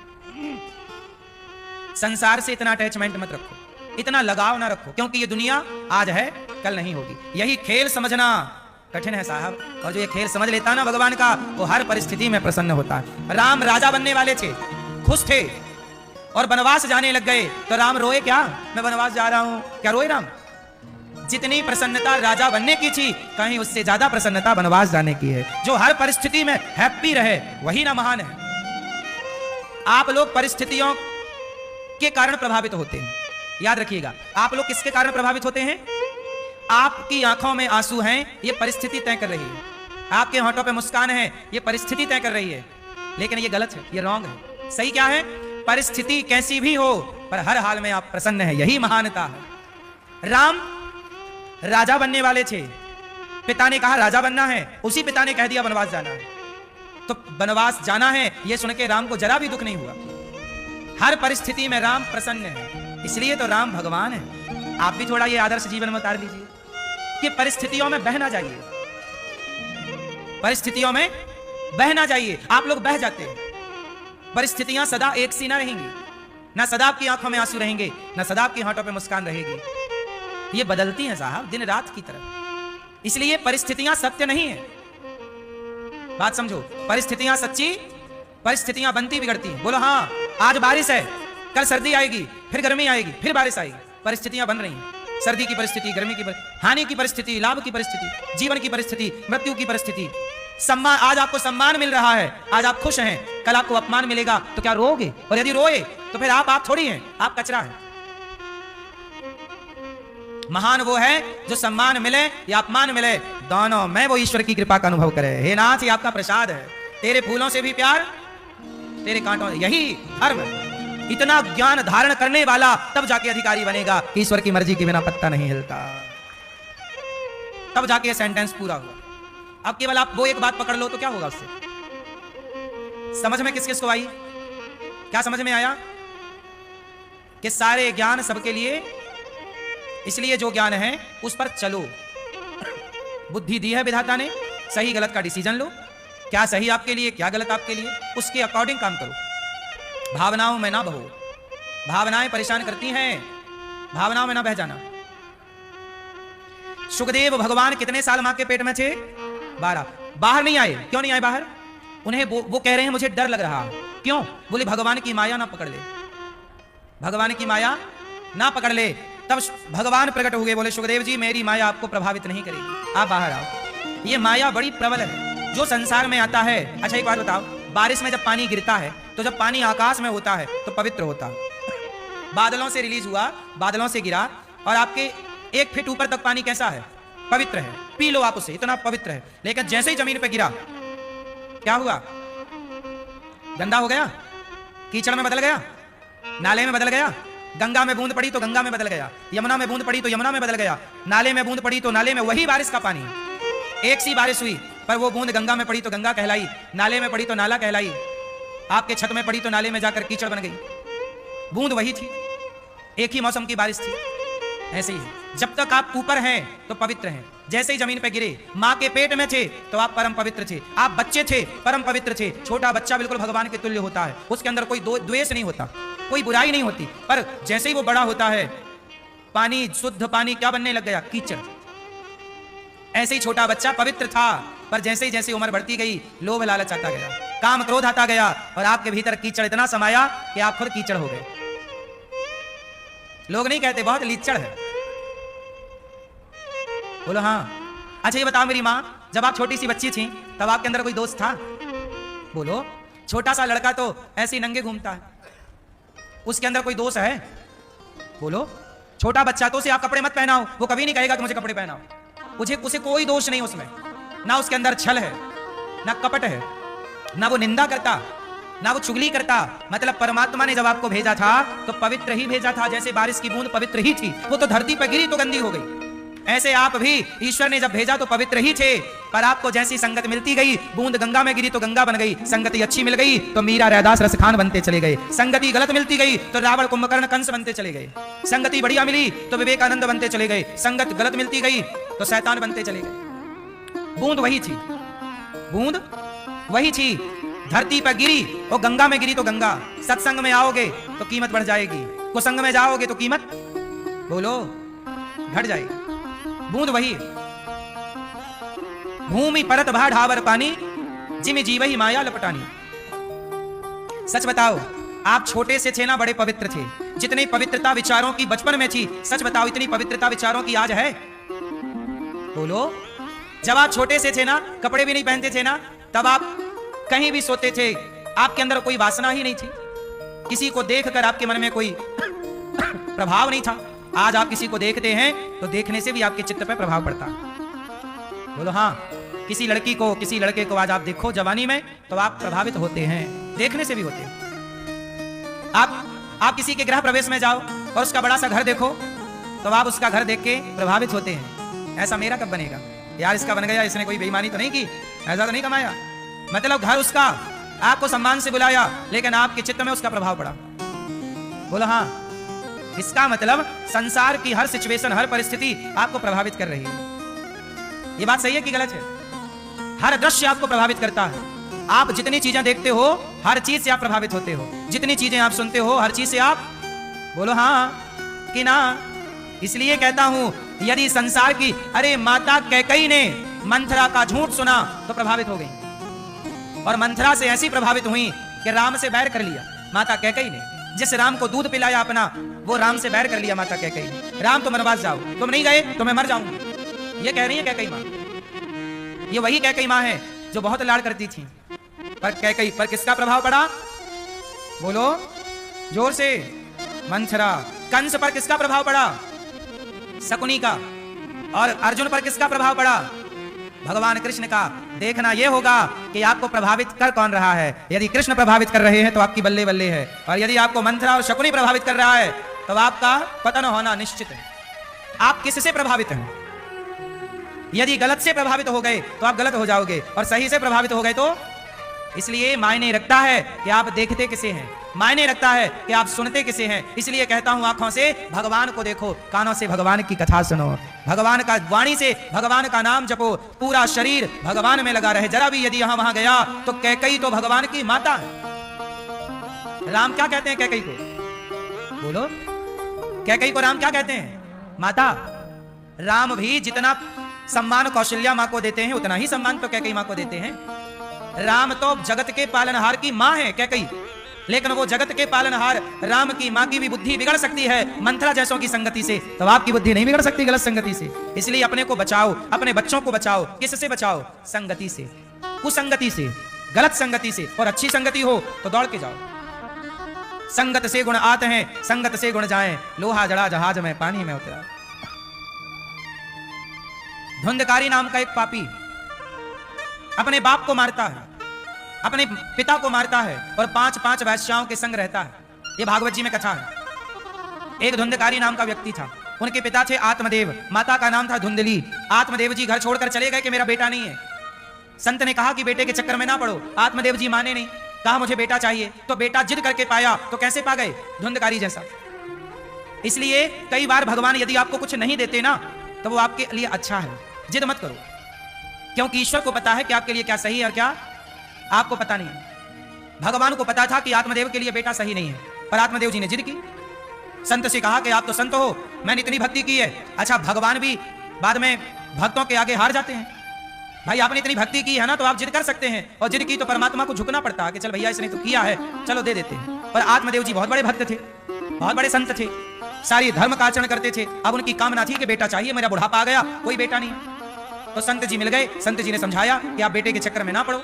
संसार से इतना अटैचमेंट मत रखो, इतना लगाव ना रखो, क्योंकि ये दुनिया आज है कल नहीं होगी। यही खेल समझना कठिन है साहब, और जो ये खेल समझ लेता ना भगवान का, वो हर परिस्थिति में प्रसन्न होता है। राम राजा बनने वाले थे, खुश थे, और वनवास जाने लग गए तो राम रोए क्या? मैं वनवास जा रहा हूं, क्या रोए राम? जितनी प्रसन्नता राजा बनने की थी, कहीं उससे ज्यादा प्रसन्नता वनवास जाने की है। जो हर परिस्थिति में हैप्पी रहे वही ना महान है। आप लोग परिस्थितियों के कारण प्रभावित होते हैं, याद रखिएगा। आप लोग किसके कारण प्रभावित होते हैं? आपकी आंखों में आंसू हैं, ये परिस्थिति तय कर रही है। आपके होठों पे मुस्कान है, ये परिस्थिति तय कर रही है। लेकिन ये गलत है, ये रॉन्ग है। सही क्या है? परिस्थिति कैसी भी हो, पर हर हाल में आप प्रसन्न हैं, यही महानता है। राम राजा बनने वाले थे, पिता ने कहा राजा बनना है, उसी पिता ने कह दिया वनवास जाना है, तो वनवास जाना है, यह सुन के राम को जरा भी दुख नहीं हुआ। हर परिस्थिति में राम प्रसन्न है, इसलिए तो राम भगवान है। आप भी थोड़ा ये आदर्श जीवन में उतार लीजिए कि परिस्थितियों में बहना चाहिए, परिस्थितियों में बहना चाहिए। आप लोग बह जाते हैं, परिस्थितियां सदा एक सी ना रहेंगी, ना सदा आपकी आंखों में आंसू रहेंगे, ना सदा आपकी होठों पे मुस्कान रहेगी। ये बदलती हैं साहब, दिन रात की तरह। इसलिए परिस्थितियां सत्य नहीं है, बात समझो। परिस्थितियां सच्ची, परिस्थितियां बनती बिगड़ती हैं। बोलो हाँ, आज बारिश है, कल सर्दी आएगी, फिर गर्मी आएगी, फिर बारिश आएगी। परिस्थितियां बन रही हैं, सर्दी की परिस्थिति, गर्मी की हानि की परिस्थिति, लाभ की परिस्थिति, जीवन की परिस्थिति, मृत्यु की परिस्थिति। सम्मान, आज आपको सम्मान मिल रहा है, आज आप खुश हैं, कल आपको अपमान मिलेगा तो क्या रोओगे? और यदि रोए तो फिर आप थोड़ी हैं, आप कचरा हैं। महान वो है जो सम्मान मिले या अपमान मिले, दोनों में वो ईश्वर की कृपा का अनुभव करे। हे नाथ, ये आपका प्रसाद है, तेरे फूलों से भी प्यार, तेरे कांटों, यही धर्म। इतना ज्ञान धारण करने वाला तब जाके अधिकारी बनेगा। ईश्वर की मर्जी के बिना पत्ता नहीं हिलता, तब जाके सेंटेंस पूरा हुआ। अब केवल आप वो एक बात पकड़ लो तो क्या होगा उससे? समझ में किस किस को आई? क्या समझ में आया? कि सारे ज्ञान सबके लिए, इसलिए जो ज्ञान है उस पर चलो। बुद्धि दी है विधाता ने, सही गलत का डिसीजन लो। क्या सही आपके लिए, क्या गलत आपके लिए, उसके अकॉर्डिंग काम करो। भावनाओं में ना बहो, भावनाएं परेशान करती हैं, भावनाओं में ना बह जाना। सुखदेव भगवान कितने साल मां के पेट में थे? 12। बाहर नहीं आए, क्यों नहीं आए बाहर? उन्हें वो कह रहे हैं मुझे डर लग रहा। क्यों? बोले भगवान की माया ना पकड़ ले, भगवान की माया ना पकड़ ले। तब भगवान प्रकट हुए, बोले सुखदेव जी मेरी माया आपको प्रभावित नहीं करेगी, आप बाहर आओ। ये माया बड़ी प्रबल है जो संसार में आता है। अच्छा एक बात बताओ, बारिश में जब पानी गिरता है तो जब पानी आकाश में होता है तो पवित्र होता है। बादलों से रिलीज हुआ, बादलों से गिरा, और आपके 1 फीट ऊपर तक पानी कैसा है? पवित्र है, पी लो आप उसे, इतना पवित्र है। लेकिन जैसे ही जमीन पे गिरा, क्या हुआ? गंदा हो गया, कीचड़ में बदल गया, नाले में बदल गया। गंगा में बूंद पड़ी तो गंगा में बदल गया, यमुना में बूंद पड़ी तो यमुना में बदल गया, नाले में बूंद पड़ी तो नाले में। वही बारिश का पानी, एक सी बारिश हुई, पर वो बूंद गंगा में पड़ी तो गंगा कहलाई, नाले में पड़ी तो नाला कहलाई, आपके छत में पड़ी तो नाले में जाकर कीचड़ बन गई। बूंद वही थी, एक ही मौसम की बारिश थी। ऐसे ही जब तक आप ऊपर हैं तो पवित्र हैं, जैसे ही जमीन पे गिरे, माँ के पेट में थे तो आप परम पवित्र थे, आप बच्चे थे परम पवित्र थे। छोटा बच्चा बिल्कुल भगवान के तुल्य होता है, उसके अंदर कोई द्वेष नहीं होता, कोई बुराई नहीं होती। पर जैसे ही वो बड़ा होता है, पानी, शुद्ध पानी क्या बनने लग गया? कीचड़। ऐसे ही छोटा बच्चा पवित्र था, पर जैसे ही जैसे उम्र बढ़ती गई, लोभ लालच आता गया, काम क्रोध आता गया, और आपके भीतर कीचड़ इतना समाया कि आप खुद कीचड़ हो गए। लोग नहीं कहते बहुत लीचड़ है, बोलो हाँ। अच्छा ये बताओ मेरी माँ, जब आप छोटी सी बच्ची थी तब आपके अंदर कोई दोस्त था? बोलो। छोटा सा लड़का तो ऐसे ही नंगे घूमता है, उसके अंदर कोई दोष है? बोलो। छोटा बच्चा तो उसे आप कपड़े मत पहनाओ, वो कभी नहीं कहेगा कि मुझे कपड़े पहनाओ, उसे कोई दोष नहीं उसमें, ना उसके अंदर छल है, ना कपट है, ना वो निंदा करता, ना वो चुगली करता। मतलब परमात्मा ने जब आपको भेजा था तो पवित्र ही भेजा था, जैसे बारिश की बूंद पवित्र ही थी, वो तो धरती पर गिरी तो गंदी हो गई। ऐसे आप भी ईश्वर ने जब भेजा तो पवित्र ही थे, पर आपको जैसी संगत मिलती गई, बूंद गंगा में गिरी तो गंगा बन गई, संगति अच्छी मिल गई तो मीरा रैदास रसखान बनते चले गए, संगति गलत मिलती गई तो रावण कुंभकर्ण कंस बनते चले गए, संगति बढ़िया मिली तो विवेकानंद बनते चले गए, संगत गलत मिलती गई तो शैतान बनते चले गए। बूंद वही थी, बूंद वही चीज धरती पर गिरी, वो गंगा में गिरी तो गंगा। सत्संग में आओगे तो कीमत बढ़ जाएगी, कुसंग में जाओगे तो कीमत बोलो घट जाएगी। बूंद वही, भूमि परत भा ढावर पानी, जिम जीव ही माया लपटानी। सच बताओ, आप छोटे से थे ना, बड़े पवित्र थे। जितनी पवित्रता विचारों की बचपन में थी, सच बताओ इतनी पवित्रता विचारों की आज है? बोलो। जब आप छोटे से थे ना, कपड़े भी नहीं पहनते थे ना, तब आप कहीं भी सोते थे, आपके अंदर कोई वासना ही नहीं थी, किसी को देखकर आपके मन में कोई प्रभाव नहीं था। आज आप किसी को देखते हैं तो देखने से भी आपके चित्त पर प्रभाव पड़ता। बोलो हाँ। किसी लड़की को, किसी लड़के को आज आप देखो जवानी में तो आप प्रभावित होते हैं, देखने से भी होते हैं। आप किसी के गृह प्रवेश में जाओ और उसका बड़ा सा घर देखो तो आप उसका घर देख के प्रभावित होते हैं। ऐसा मेरा कब बनेगा यार, इसका बन गया, इसने कोई बेईमानी तो नहीं की, ऐसा तो नहीं कमाया। मतलब घर उसका, आपको सम्मान से बुलाया, लेकिन आपके चित्त में उसका प्रभाव पड़ा। बोलो हाँ। इसका मतलब संसार की हर सिचुएशन, हर परिस्थिति आपको प्रभावित कर रही है। ये बात सही है कि गलत है? हर दृश्य आपको प्रभावित करता है। आप जितनी चीजें देखते हो, हर चीज से आप प्रभावित होते हो। जितनी चीजें आप सुनते हो, हर चीज से आप, बोलो हाँ कि ना। इसलिए कहता हूं, यदि संसार की, अरे माता कैकेयी ने मंथरा का झूठ सुना तो प्रभावित हो गई, और मंथरा से ऐसी प्रभावित हुई कि राम से बैर कर लिया माता कैकेयी ने। जिस राम को दूध पिलाया अपना, वो राम से बैर कर लिया माता कैकेयी ने। राम तुम वनवास जाओ, तुम नहीं गए तो मैं मर जाऊंगी, ये कह रही है कैकेयी मां। ये वही कैकेयी मां है जो बहुत लाड़ करती थी, पर कैकेयी पर किसका प्रभाव पड़ा? बोलो जोर से। मंथरा। कंस पर किसका प्रभाव पड़ा? शकुनी का। और अर्जुन पर किसका प्रभाव पड़ा? भगवान कृष्ण का। देखना यह होगा कि आपको प्रभावित कर कौन रहा है। यदि कृष्ण प्रभावित कर रहे हैं तो आपकी बल्ले बल्ले है, और यदि आपको मंथरा और शकुनी प्रभावित कर रहा है तो आपका पतन होना निश्चित है। आप किससे प्रभावित हैं? यदि गलत से प्रभावित हो गए तो आप गलत हो जाओगे, और सही से प्रभावित हो गए तो। इसलिए मायने रखता है कि आप देखते किसे हैं, मायने रखता है कि आप सुनते किसे हैं। इसलिए कहता हूं, आंखों से भगवान को देखो, कानों से भगवान की कथा सुनो, भगवान का वाणी से भगवान का नाम जपो, पूरा शरीर भगवान में लगा रहे। जरा भी यदि यहां वहां गया तो कैकेयी तो भगवान की माता है। राम क्या कहते हैं कैकेयी को? बोलो। कैकेयी को राम क्या कहते हैं? माता। राम भी जितना सम्मान कौशल्या मां को देते हैं, उतना ही सम्मान तो कैकेयी मां को देते हैं। राम तो जगत के पालनहार की मां है कैकेयी, लेकिन वो जगत के पालनहार राम की मां की भी बुद्धि बिगड़ सकती है मंथरा जैसों की संगति से, तो आपकी बुद्धि नहीं बिगड़ सकती गलत संगति से। इसलिए अपने को बचाओ, अपने बच्चों को बचाओ। किससे बचाओ? संगति से, कुसंगति से, गलत संगति से। और अच्छी संगति हो तो दौड़ के जाओ। संगत से गुण आते हैं, संगत से गुण जाए, लोहा जड़ा जहाज में पानी में उतरा। धुंधकारी नाम का एक पापी अपने बाप को मारता है, अपने पिता को मारता है, और 5-5 वैश्याओं के संग रहता है। ये भागवत जी में कथा है। एक धुंधकारी नाम का व्यक्ति था, उनके पिता थे आत्मदेव, माता का नाम था धुंधली। आत्मदेव जी घर छोड़कर चले गए कि मेरा बेटा नहीं है। संत ने कहा कि बेटे के चक्कर में ना पड़ो। आत्मदेव जी माने नहीं, कहा मुझे बेटा चाहिए। तो बेटा जिद करके पाया, तो कैसे पा गए? धुंधकारी जैसा। इसलिए कई बार भगवान यदि आपको कुछ नहीं देते ना, तो वो आपके लिए अच्छा है। जिद मत करो, क्योंकि ईश्वर को पता है कि आपके लिए क्या सही है और क्या आपको पता नहीं है। भगवान को पता था कि आत्मदेव के लिए बेटा सही नहीं है, पर आत्मदेव जी ने जिद की। संत से कहा कि आप तो संत हो, मैंने इतनी भक्ति की है। अच्छा, भगवान भी बाद में भक्तों के आगे हार जाते हैं। भाई आपने इतनी भक्ति की है ना, तो आप जिद कर सकते हैं, और जिद की तो परमात्मा को झुकना पड़ता है कि चल भैया इसने तो किया है, चलो दे देते हैं। पर आत्मदेव जी बहुत बड़े भक्त थे, बहुत बड़े संत थे, सारी धर्म का आचरण करते थे। अब उनकी कामना थी कि बेटा चाहिए, मेरा बुढ़ापा आ गया, कोई बेटा नहीं। तो संत जी मिल गए। संत जी ने समझाया कि आप बेटे के चक्कर में ना पड़ो।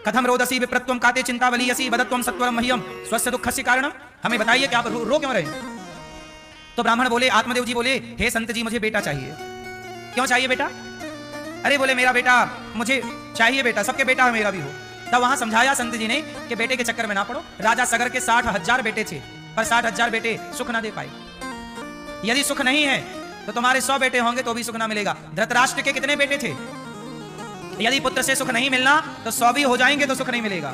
कथम रोदसी विप्रत्वम काते चिंता बलियसी वदत्वम सत्वरम मह्यम स्वस्य दुःखस्य कारणम। हमें बताइए कि आप रो क्यों रहे? तो ब्राह्मण बोले, आत्मदेव जी बोले, हे संत जी मुझे बेटा चाहिए। क्यों चाहिए बेटा? अरे बोले मेरा बेटा, मुझे चाहिए बेटा, सबके बेटा है, मेरा भी हो। तब वहां समझाया संत जी ने कि बेटे के चक्कर में ना पड़ो। राजा सगर के 60,000 बेटे थे, पर 60,000 बेटे सुख ना दे पाए। यदि सुख नहीं है तो तुम्हारे 100 बेटे होंगे तो भी सुख ना मिलेगा। धृतराष्ट्र के कितने बेटे थे? यदि पुत्र से सुख नहीं मिलना तो 100 भी हो जाएंगे तो सुख नहीं मिलेगा।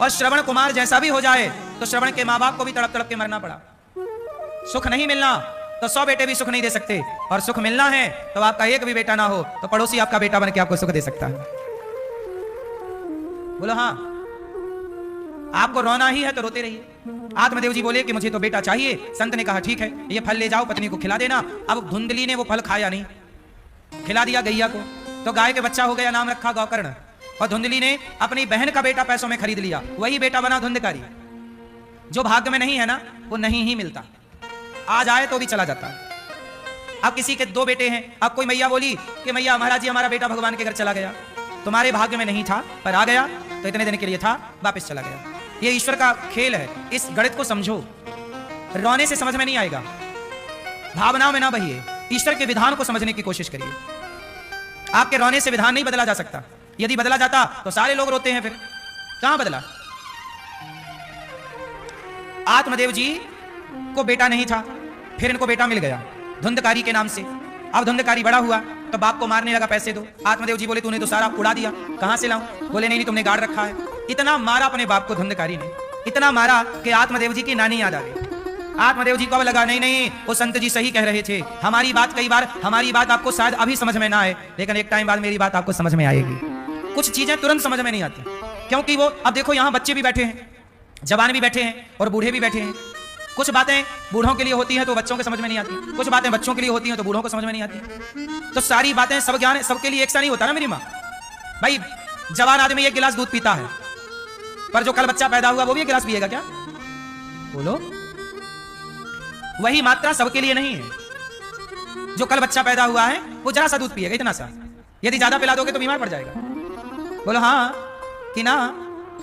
और श्रवण कुमार जैसा भी हो जाए तो श्रवण के माँ बाप को भी तड़प तड़प के मरना पड़ा। सुख नहीं मिलना तो 100 बेटे भी सुख नहीं दे सकते, और सुख मिलना है तो आपका एक भी बेटा ना हो तो पड़ोसी आपका बेटा बन के आपको सुख दे सकता है। बोलो हाँ। आपको रोना ही है तो रोते रहिए। आत्मदेव जी बोले कि मुझे तो बेटा चाहिए। संत ने कहा ठीक है, ये फल ले जाओ, पत्नी को खिला देना। अब धुंधली ने वो फल खाया नहीं, खिला दिया गैया को, तो गाय के बच्चा हो गया, नाम रखा गौकर्ण। और धुंधली ने अपनी बहन का बेटा पैसों में खरीद लिया, वही बेटा बना धुंधकारी। जो भाग्य में नहीं है ना, वो नहीं ही मिलता, आ जाए तो भी चला जाता है। अब किसी के 2 बेटे हैं, अब कोई मैया बोली कि मैया महाराज जी हमारा बेटा भगवान के घर चला गया, तुम्हारे भाग्य में नहीं था पर आ गया, तो इतने दिन के लिए था, वापस चला गया। ये ईश्वर का खेल है, इस गणित को समझो। रोने से समझ में नहीं आएगा, भावनाओं में ना बहिए, ईश्वर के विधान को समझने की कोशिश करिए। आपके रोने से विधान नहीं बदला जा सकता, यदि बदला जाता तो सारे लोग रोते हैं, फिर कहां बदला। आत्मदेव जी को बेटा नहीं था, फिर इनको बेटा मिल गया धुंधकारी के नाम से। अब धुंधकारी बड़ा हुआ तो बाप को मारने लगा, पैसे दो। आत्मदेव जी बोले तूने तो सारा उड़ा दिया, कहां से लाऊं? बोले नहीं तुमने गाड़ रखा है। इतना मारा अपने बाप को धुंधकारी ने, इतना मारा कि आत्मदेव जी की नानी याद आ गई। आत्मदेव जी को अब लगा नहीं वो संत जी सही कह रहे थे, हमारी बात कई बार, हमारी बात आपको शायद अभी समझ में ना आए, लेकिन एक टाइम बाद मेरी बात आपको समझ में आएगी। कुछ चीजें तुरंत समझ में नहीं आती, क्योंकि वो अब देखो यहाँ बच्चे भी बैठे हैं, जवान भी बैठे हैं और बूढ़े भी बैठे हैं। कुछ बातें बूढ़ों के लिए होती हैं तो बच्चों को समझ में नहीं आती, कुछ बातें बच्चों के लिए होती हैं तो बूढ़ों को समझ में नहीं आती। तो सारी बातें, सब ज्ञान सबके लिए एक सा नहीं होता ना मेरी माँ। भाई जवान आदमी 1 गिलास दूध पीता है, पर जो कल बच्चा पैदा हुआ वो भी 1 गिलास पिएगा क्या? बोलो, वही मात्रा सबके लिए नहीं है। जो कल बच्चा पैदा हुआ है वो जरा सा दूध पिएगा, इतना सा। यदि ज्यादा पिला दोगे तो बीमार पड़ जाएगा। बोलो हाँ कि ना,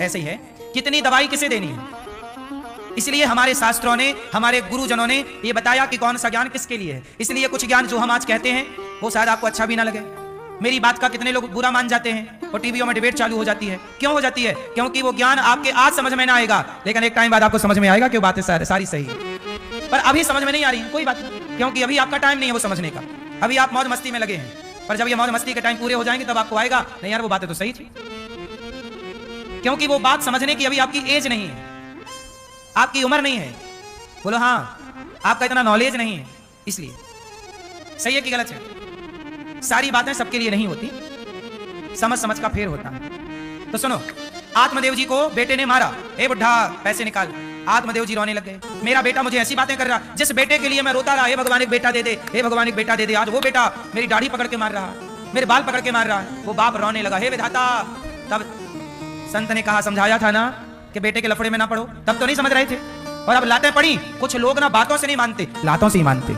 ऐसे ही है। कितनी दवाई किसे देनी है? इसलिए हमारे शास्त्रों ने, हमारे गुरुजनों ने ये बताया कि कौन सा ज्ञान किसके लिए है। इसलिए कुछ ज्ञान जो हम आज कहते हैं वो शायद आपको अच्छा भी ना लगे। मेरी बात का कितने लोग बुरा मान जाते हैं और टीवीओ में डिबेट चालू हो जाती है। क्यों हो जाती है? क्योंकि वो ज्ञान आपके आज समझ में ना आएगा, लेकिन एक टाइम बाद आपको समझ में आएगा कि वो बातें सारी सही है, पर अभी समझ में नहीं आ रही। कोई बात नहीं, क्योंकि अभी आपका टाइम नहीं है वो समझने का, अभी आप मौज मस्ती में लगे हैं। पर जब ये मौज मस्ती के टाइम पूरे हो जाएंगे तब आपको आएगा नहीं यार वो बातें तो सही थी। क्योंकि वो बात समझने की अभी आपकी एज नहीं है, आपकी उम्र नहीं है। बोलो हाँ, आपका इतना नॉलेज नहीं है। इसलिए सही है कि गलत है? सारी बातें सबके लिए नहीं होती, समझ समझ का फेर होता है। तो सुनो, आत्मदेव जी को बेटे ने मारा, ए बुढ़ा पैसे निकाल। आत्मदेव जी रोने लग गए, मेरा बेटा मुझे ऐसी बातें कर रहा, जिस बेटे के लिए मैं रोता रहा, हे भगवान एक बेटा दे दे, हे भगवान एक बेटा दे दे, आज वो बेटा मेरी दाढ़ी पकड़ के मार रहा, मेरे बाल पकड़ के मार रहा है। वो बाप रोने लगा, हे विधाता। तब संत ने कहा, समझाया था ना कि बेटे के लफड़े में ना पड़ो, तब तो नहीं समझ रहे थे, और अब लातें पड़ी। कुछ लोग ना बातों से नहीं मानते, लातों से ही मानते।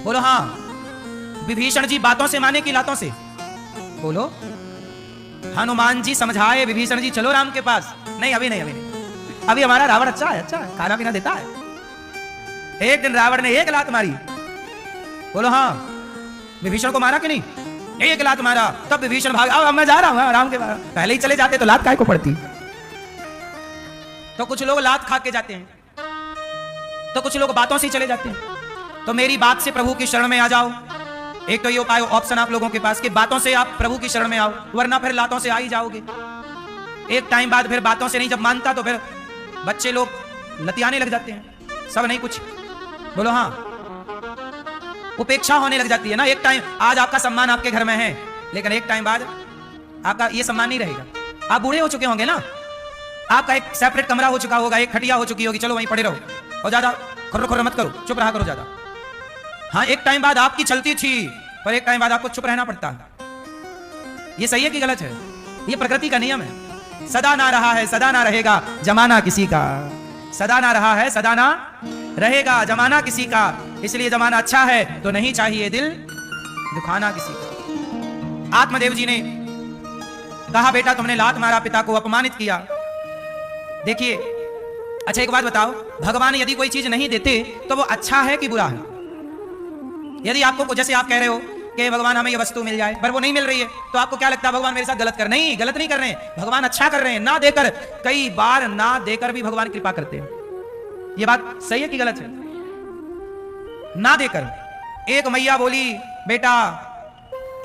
बोलो हाँ, विभीषण जी बातों से माने कि लातों से? बोलो, हनुमान जी समझाए विभीषण जी चलो राम के पास, नहीं अभी नहीं, अभी हमारा रावण अच्छा है, खाना पीना देता है। एक दिन रावण ने 1 लात मारी। बोलो हाँ, विभीषण को मारा कि नहीं? 1 लात मारा, तब विभीषण भाग, अब मैं जा रहा हूं राम के पास। पहले ही चले जाते तो लात काहे को पड़ती? तो कुछ लोग लात खा के जाते हैं, तो कुछ लोग बातों से ही चले जाते हैं। तो मेरी बात से प्रभु की शरण में आ जाओ। एक तो ये उपाय ऑप्शन आप लोगों के पास कि बातों से आप प्रभु की शरण में आओ, वरना फिर लातों से आ ही जाओगे। एक टाइम बाद फिर बातों से नहीं जब मानता तो फिर बच्चे लोग लतियाने लग जाते हैं, सब नहीं कुछ। बोलो हाँ, उपेक्षा होने लग जाती है ना। एक टाइम आज आपका सम्मान आपके घर में है, लेकिन एक टाइम बाद आपका ये सम्मान नहीं रहेगा। आप बूढ़े हो चुके होंगे ना, आपका एक सेपरेट कमरा हो चुका होगा, एक खटिया हो चुकी होगी, चलो वहीं पड़े रहो और ज्यादा खुर्र खुर्र मत करो, चुप रहा करो ज्यादा। हाँ, एक टाइम बाद आपकी चलती थी, पर एक टाइम बाद आपको चुप रहना पड़ता है। ये सही है कि गलत है? ये प्रकृति का नियम है। सदा ना रहा है सदा ना रहेगा जमाना किसी का, सदा ना रहा है सदा ना रहेगा जमाना किसी का। इसलिए जमाना अच्छा है तो नहीं चाहिए दिल दुखाना किसी का। आत्मदेव जी ने कहा, बेटा तुमने लात मारा, पिता को अपमानित किया। देखिए, अच्छा एक बात बताओ, भगवान यदि कोई चीज नहीं देते तो वो अच्छा है कि बुरा है? यदि आपको, जैसे आप कह रहे हो कि भगवान हमें ये वस्तु मिल जाए, पर वो नहीं मिल रही है, तो आपको क्या लगता है भगवान मेरे साथ गलत कर? नहीं, गलत नहीं कर रहे हैं, भगवान अच्छा कर रहे हैं। ना देकर, कई बार ना देकर भी भगवान कृपा करते हैं। ये बात सही है कि गलत है? ना देकर, एक मैया बोली बेटा,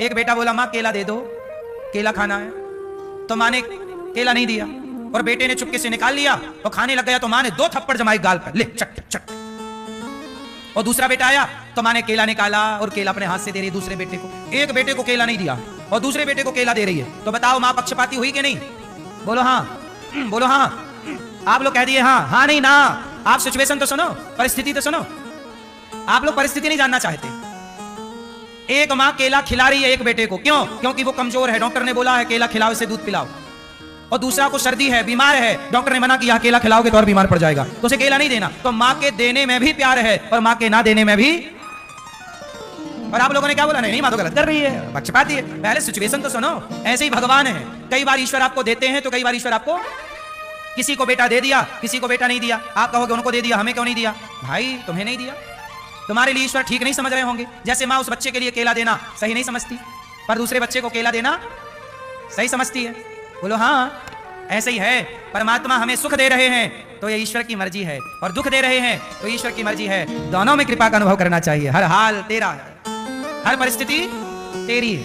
एक बेटा बोला मां केला दे दो, केला खाना है, तो मां ने केला नहीं दिया और बेटे ने चुपके से निकाल लिया और खाने लग गया, तो मां ने 2 थप्पड़ जमाई गाल पर, ले चट चट। और दूसरा बेटा आया तो मां ने केला निकाला और केला अपने हाथ से दे रही दूसरे बेटे को। एक बेटे को केला नहीं दिया, और दूसरे बेटे को केला दे रही है, तो बताओ माँ पक्षपाती हुई कि नहीं? बोलो हाँ, बोलो हाँ। आप लोग कह दिए हाँ। हाँ नहीं ना, आप सिचुएशन तो सुनो, परिस्थिति तो सुनो। आप लोग परिस्थिति नहीं जानना चाहते। एक माँ केला खिला रही है एक बेटे को, क्यों? क्योंकि वो कमजोर है, डॉक्टर ने बोला है केला खिलाओ, इसे दूध पिलाओ। और दूसरा को सर्दी है, बीमार है, डॉक्टर ने मना किया केला खिलाओगे तो और बीमार पड़ जाएगा, तो उसे केला नहीं देना। तो माँ के देने में भी प्यार है और माँ के ना देने में भी। और आप लोगों ने क्या बोला? नहीं माँ तो गलत कर रही है, पक्षपाती है। पहले सिचुएशन तो सुनो। ऐसे ही भगवान है, कई बार ईश्वर आपको देते हैं तो कई बार ईश्वर आपको, किसी को बेटा दे दिया, किसी को बेटा नहीं दिया। आप कहोगे उनको दे दिया, हमें क्यों नहीं दिया? भाई तुम्हें नहीं दिया, तुम्हारे लिए ईश्वर ठीक नहीं समझ रहे होंगे। जैसे माँ उस बच्चे के लिए केला देना सही नहीं समझती, पर दूसरे बच्चे को केला देना सही समझती है। बोलो हाँ, ऐसे ही है। परमात्मा हमें सुख दे रहे हैं तो ये ईश्वर की मर्जी है, और दुख दे रहे हैं तो ईश्वर की मर्जी है। दोनों में कृपा का अनुभव करना चाहिए। हर हाल तेरा है, हर परिस्थिति तेरी है।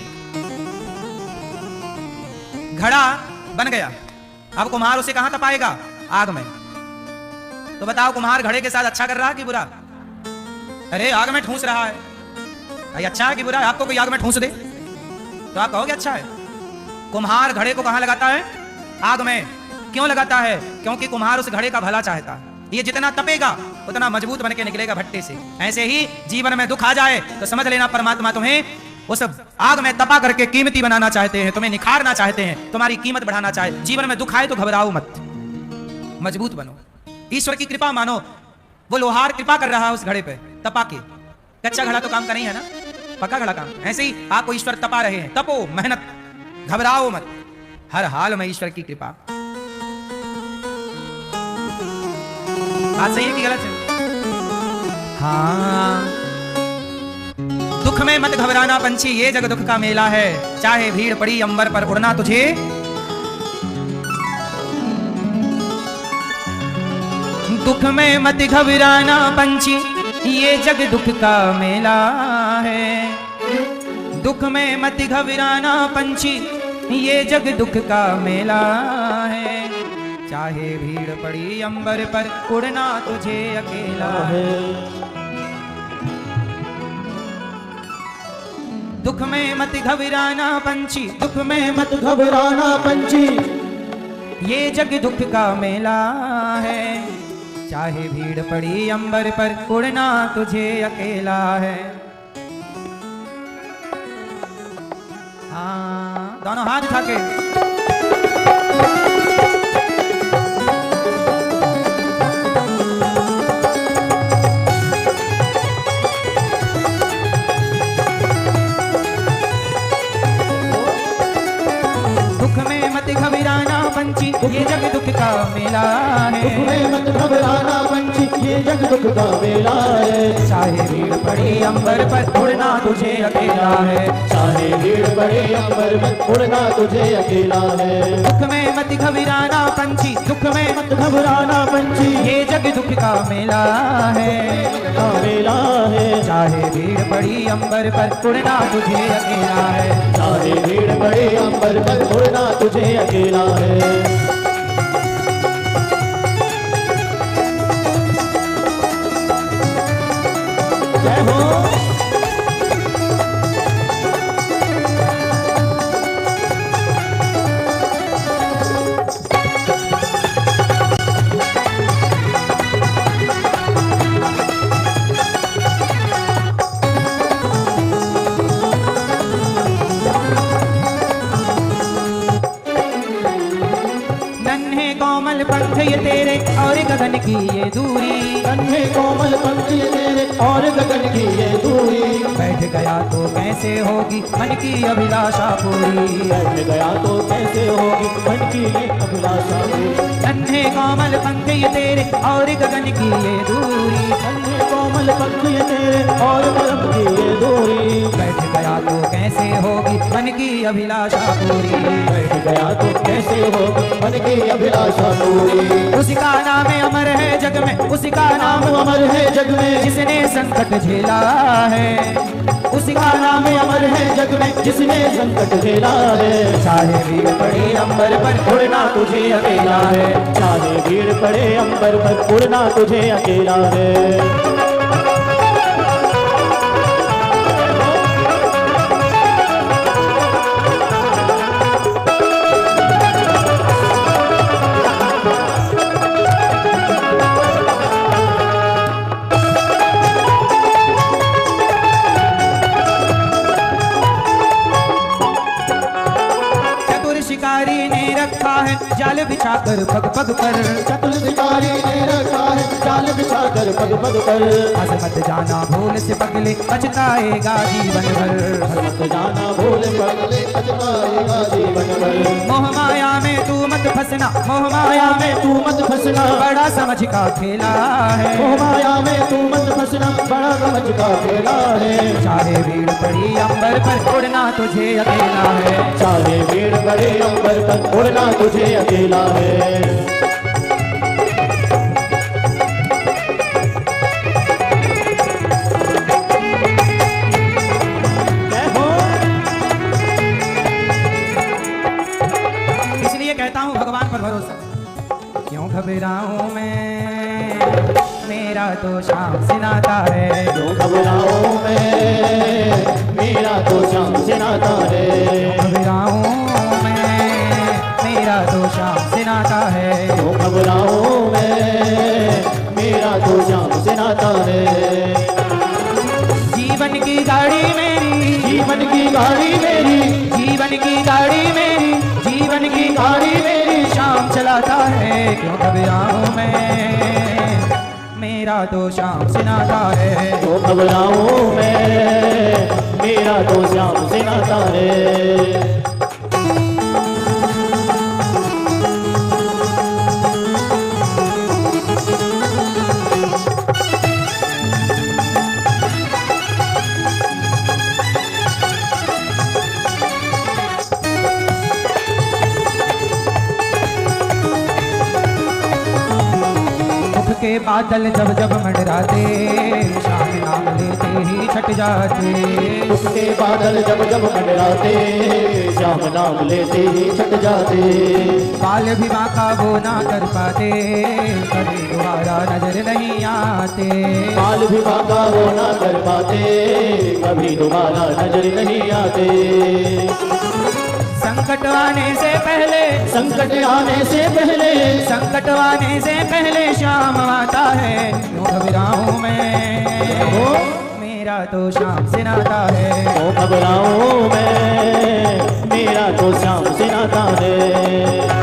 घड़ा बन गया, अब कुम्हार उसे कहां तपाएगा? आग में। तो बताओ कुम्हार घड़े के साथ अच्छा कर रहा है कि बुरा? अरे आग में ठूंस रहा है, भाई अच्छा है कि बुरा है? आपको कोई आग में ठूंस दे तो आप कहोगे अच्छा है। कुम्हार घड़े को कहां लगाता है? आग में। क्यों लगाता है? क्योंकि कुम्हार उस घड़े का भला चाहता है। ये जितना तपेगा उतना मजबूत बन के निकलेगा भट्टे से। ऐसे ही जीवन में दुख आ जाए तो समझ लेना परमात्मा तुम्हें उस आग में तपा करके कीमती बनाना चाहते हैं, तुम्हें निखारना चाहते हैं, तुम्हारी कीमत बढ़ाना चाहे। जीवन में दुख आए तो घबराओ मत, मजबूत बनो, ईश्वर की कृपा मानो। वो लोहार कृपा कर रहा है उस घड़े पे तपा के। कच्चा घड़ा तो काम का नहीं है ना, पक्का घड़ा काम। ऐसे ही आपको ईश्वर तपा रहे हैं, तपो, मेहनत, घबराओ मत, हर हाल में ईश्वर की कृपा। बात सही है कि गलत है? हाँ, दुख में मत घबराना पंछी, ये जग दुख का मेला है। चाहे भीड़ पड़ी अंबर पर, उड़ना तुझे दुख में मत घबराना पंछी, ये जग दुख का मेला है। दुख में मत घबराना पंछी, ये जग दुख का मेला है। चाहे भीड़ पड़ी अंबर पर, उड़ना तुझे अकेला है। दुख में मत घबराना पंछी, दुख में मत घबराना पंछी, ये जग दुख का मेला है। चाहे भीड़ पड़ी अंबर पर, उड़ना तुझे अकेला है। हाँ, दोनों हाथ उठा के घबराना पंछी, ये जग दुख का मेला है। दुख में मत घबराना पंछी, ये जग दुख का मेला है। चाहे भीड़ पड़ी अंबर पर, उड़ना तुझे अकेला है। चाहे भीड़ पड़ी अंबर पर, उड़ना तुझे अकेला है। दुख में मत घबराना पंछी, दुख में मत घबराना पंछी, ये जग दुख का मेला है। मेला है। चाहे भीड़ पड़ी अंबर पर, उड़ना तुझे अकेला है। चाहे भीड़ पड़ी अंबर पर, उड़ना तुझे अकेला है। जय हो। कोमल पंख ये तेरे और गगन की ये दूरी, नन्हे कोमल पंख ये तेरे और गगन की ये दूरी। बैठ गया तो कैसे होगी मन की अभिलाषा पूरी, बैठ गया तो कैसे होगी मन की ये अभिलाषा पूरी। नन्हे कोमल पंख ये तेरे और गगन की ये दूरी, नन्हे कोमल पंख ये तेरे और गगन की ये दूरी। बैठ गया तो कैसे होगी मन की अभिलाषा पूरी, बैठ गया तो कैसे होगी मन की अभिलाषा पूरी। उसका नाम अमर है जग में, उसका नाम अमर है जग में, जिसने संकट झेला है। उसका नाम अमर है जग में, जिसने संकट झेला है। चाहे भीड़ पड़े अंबर पर, उड़ना तुझे अकेला है। चाहे भीड़ पड़े अंबर पर, उड़ना तुझे अकेला है। बिछाकर पग पग पर, चतुर शिकारी ने रखा है जाल बिछाकर पग पग पर। हंस मत जाना भूल से पगले पछताएगा जीवन भर, मत जाना भूल पगले पछताएगा जीवन भर। मोह माया में तू मत फंसना, मोह माया में तू मत फंसना बड़ा समझ का खेला है, मोह माया में तू मत फंसना बड़ा समझ का खेला है। चाहे भीड़ पड़ी अंबर पर उड़ना तुझे अकेला है, चाहे भीड़ बड़े अंबर पर उड़ना तुझे अकेला है। इसलिए कहता हूँ भगवान पर भरोसा। क्यों घबराऊं मैं, मेरा तो शाम से नाता है, क्यों घबराऊं मैं, मेरा तो शाम से नाता है। घबराऊं मैं, मेरा तो शाम से नाता है, क्यों घबराऊं मैं, मेरा तो शाम से नाता है। जीवन की गाड़ी मेरी, जीवन की गाड़ी मेरी, जीवन की गाड़ी मेरी, जीवन की गाड़ी मेरी शाम चलाता है। क्यों घबराऊं मैं, मेरा तो शाम से नाता है, क्यों घबराऊं मैं, मेरा तो शाम से नाता है। के बादल जब जब मंडराते, शाम नाम लेते ही छट जाते, उसके बादल जब जब मंडराते, शाम नाम लेते ही छट जाते। बाल भी बांका वो ना कर पाते, कभी दोबारा नजर नहीं आते, बाल भी बांका वो ना कर पाते, कभी दोबारा नजर नहीं आते। संकट आने से पहले, संकट आने से पहले, संकट आने से पहले शाम आता है। क्यों घबराऊं मैं, मेरा तो शाम से नाता है, क्यों घबराऊं मैं, मेरा तो शाम से नाता है।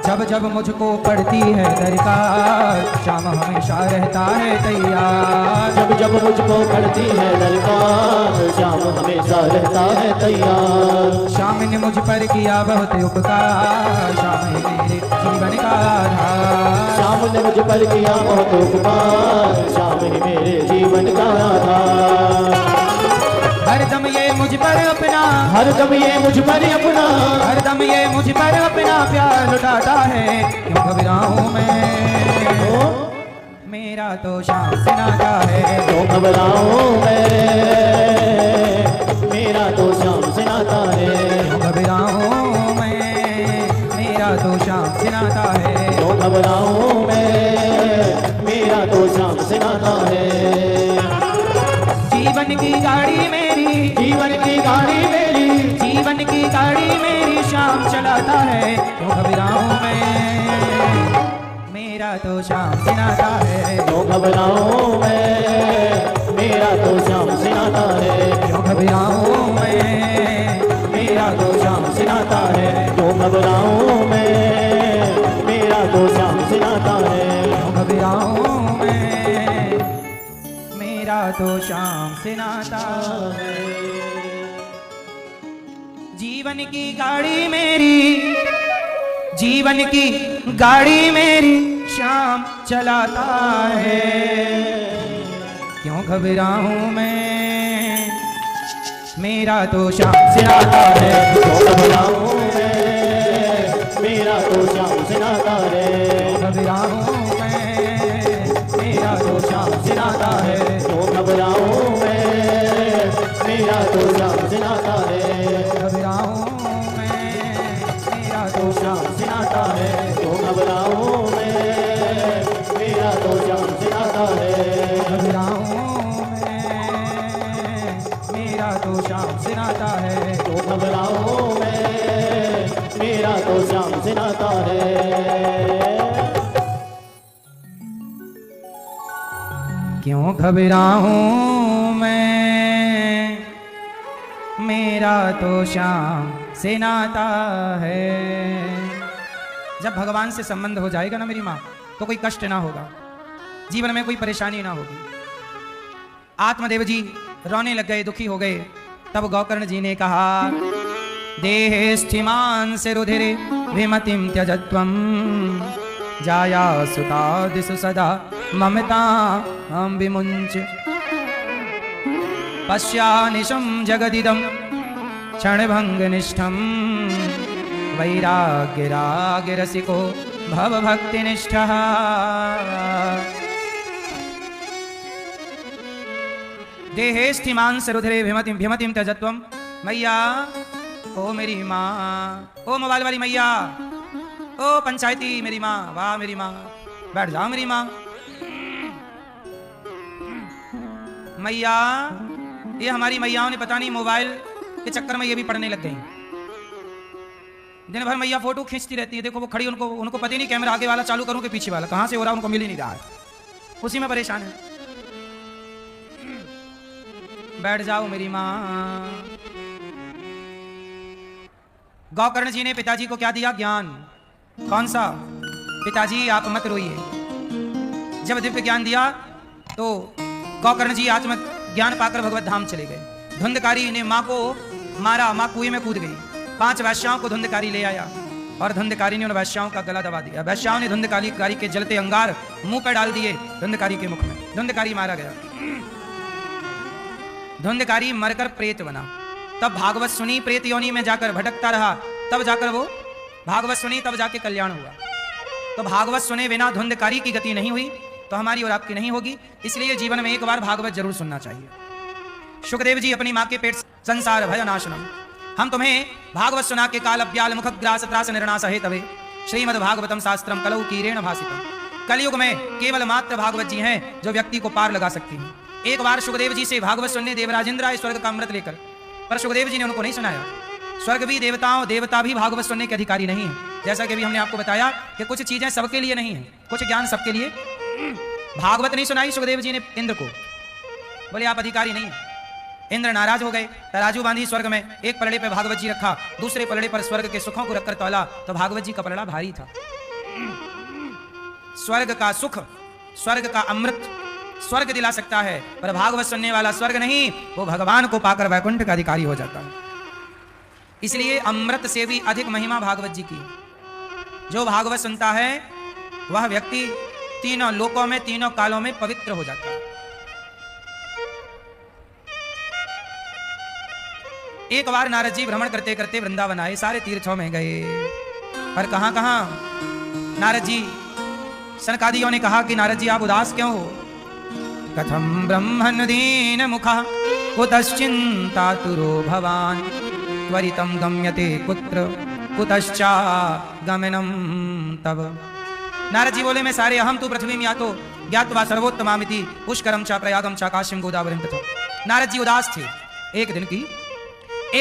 जब जब मुझको पड़ती है दरकार, शाम हमेशा रहता है तैयार, जब जब मुझको पड़ती है दरकार, शाम हमेशा रहता है तैयार। शाम ने मुझ पर किया बहुत उपकार, शाम है मेरे जीवन का आधार, शाम ने मुझ पर किया बहुत उपकार, शाम ही मेरे जीवन का आधार। हरदम ये मुझ पर अपना, हरदम ये मुझ पर अपना, हरदम ये मुझ पर अपना प्यार लुटाता है। क्यों घबराऊं मैं, मेरा तो शाम से नाता है, क्यों घबराऊं मैं, मेरा तो शाम से नाता है। क्यों घबराऊं मैं, मेरा तो शाम से नाता है, क्यों घबराऊं मैं, मेरा तो शाम से नाता है। जीवन की गाड़ी मेरी, जीवन की गाड़ी मेरी, जीवन की गाड़ी मेरी शाम चलाता है। क्यों घबराऊं मैं, मेरा तो शाम से नाता है, क्यों घबराऊं मैं, मेरा तो शाम से नाता है। क्यों घबराऊं मैं, मेरा तो शाम से नाता है, क्यों घबराऊं मैं, मेरा तो शाम से नाता है। क्यों घबराऊं मैं, मेरा तो शाम से नाता है। जीवन की गाड़ी मेरी, जीवन की गाड़ी मेरी शाम चलाता है। क्यों घबराऊं मैं, मेरा तो शाम से नाता है, क्यों घबराऊं मैं, मेरा तो शाम से नाता है। घबराऊं मैं, मेरा तो शाम से नाता है, क्यों घबराऊं मैं, मेरा तो शाम से नाता है। घबराऊं मैं, मेरा तो शाम से नाता है, क्यों घबराऊं मैं, मेरा तो शाम से नाता है। घबराऊं मैं, मेरा तो शाम श्याम से नाता है। क्यों घबराऊं मैं, मेरा तो श्याम से नाता है। क्यों घबराऊं मैं, मेरा तो श्याम से नाता है। जब भगवान से संबंध हो जाएगा ना मेरी माँ, तो कोई कष्ट ना होगा, जीवन में कोई परेशानी ना होगी। आत्मदेव जी रोने लग गए, दुखी हो गए। तब गौकर्ण जी ने कहा, देहे स्थिमान से रुधिरे विमतिम त्यजत्वम, जाया सुतादिषु सदा ममता विमुंच। पश्यानिशं जगदिदं क्षणभंगनिष्ठं, वैराग्यरागरसिको भवभक्तिनिष्ठः। देहे स्थिमान सरुधरे विमतिम त्यजत्वम। मैया, ओ मेरी माँ, ओ मोबाइल वाली मैया, ओ पंचायती मेरी माँ, वाह मेरी माँ, बैठ जाओ मेरी माँ। मैया, ये हमारी मैयाओं ने पता नहीं मोबाइल के चक्कर में ये भी पढ़ने लग गई। दिन भर मैया फोटो खींचती रहती है। देखो वो खड़ी, उनको पता नहीं कैमरा आगे वाला चालू करूं कि पीछे वाला, कहां से हो रहा उनको मिल ही नहीं रहा है, उसी में परेशान है। बैठ जाओ मेरी माँ। गौकर्ण जी ने पिताजी को क्या दिया? ज्ञान। कौन सा? पिताजी आप मत रोइए। जब दिव्य ज्ञान दिया तो गौकर्ण जी आत्म ज्ञान पाकर भगवत धाम चले गए। धुंधकारी ने माँ को मारा, माँ कुएं में कूद गई। 5 वैश्याओं को धुंधकारी ले आया और धुंधकारी ने उन वैश्याओं का गला दबा दिया। वैश्याओं ने धुंधकारी के जलते अंगार मुंह पर डाल दिए धुंधकारी के मुख में। धुंधकारी मारा गया। धुंधकारी मरकर प्रेत बना। तब भागवत सुनी, प्रेत योनि में जाकर भटकता रहा। तब जाकर वो भागवत सुनी, तब जाके कल्याण हुआ। तो भागवत सुने बिना धुंधकारी की गति नहीं हुई, तो हमारी और आपकी नहीं होगी। इसलिए जीवन में एक बार भागवत जरूर सुनना चाहिए। सुखदेव जी अपनी माँ के पेट संसार भय नाशनम, हम तुम्हें भागवत सुना के काल अव्याल मुख ग्रास त्रास निर्णास हेतवे श्रीमद् भागवतम शास्त्रम कलौ कीरेण भासितम। कलयुग में केवल मात्र भागवत जी हैं जो व्यक्ति को पार लगा सकती हैं। एक बार सुखदेव जी से भागवत सुनने देवराजेंद्र आए स्वर्ग का अमृत लेकर, पर सुखदेव जी ने उनको नहीं सुनाया। स्वर्ग भी देवता भी भागवत सुनने के अधिकारी नहीं है। जैसा कि अभी हमने आपको बताया कि कुछ चीजें सबके लिए नहीं है, कुछ ज्ञान सबके लिए। भागवत नहीं सुनाई सुखदेव जी ने इंद्र को, बोले आप अधिकारी नहीं है। इंद्र नाराज हो गए, तराजू बांधी स्वर्ग में, एक पलड़े पर भागवत जी रखा, दूसरे पलड़े पर स्वर्ग के सुखों को रखकर तौला, तो भागवत जी का पलड़ा भारी था। स्वर्ग का सुख, स्वर्ग का अमृत स्वर्ग दिला सकता है, पर भागवत सुनने वाला स्वर्ग नहीं, वो भगवान को पाकर वैकुंठ का अधिकारी हो जाता है। इसलिए अमृत से भी अधिक महिमा भागवत जी की। जो भागवत सुनता है वह व्यक्ति तीनों लोकों में, तीनों कालों में पवित्र हो जाता है। एक बार नारद जी भ्रमण करते करते वृंदावन आए, सारे तीर्थों में गए, पर कहां कहां नारद जी, सनकादियों ने कहा कि नारद जी आप उदास क्यों हो? कथम ब्रह्मन् दीन मुखा कुतश्चिन्तातुरो भवान, त्वरितं गम्यते कुत्र कुतश्चागमनं तव। नारद जी बोले मैं सारे अहम तु पृथ्वी में यातो ज्ञात्वा सर्वोत्तमामिति पुष्करम च प्रयागम च काशीम गोदावरीम तथा। नारद जी उदास थे। एक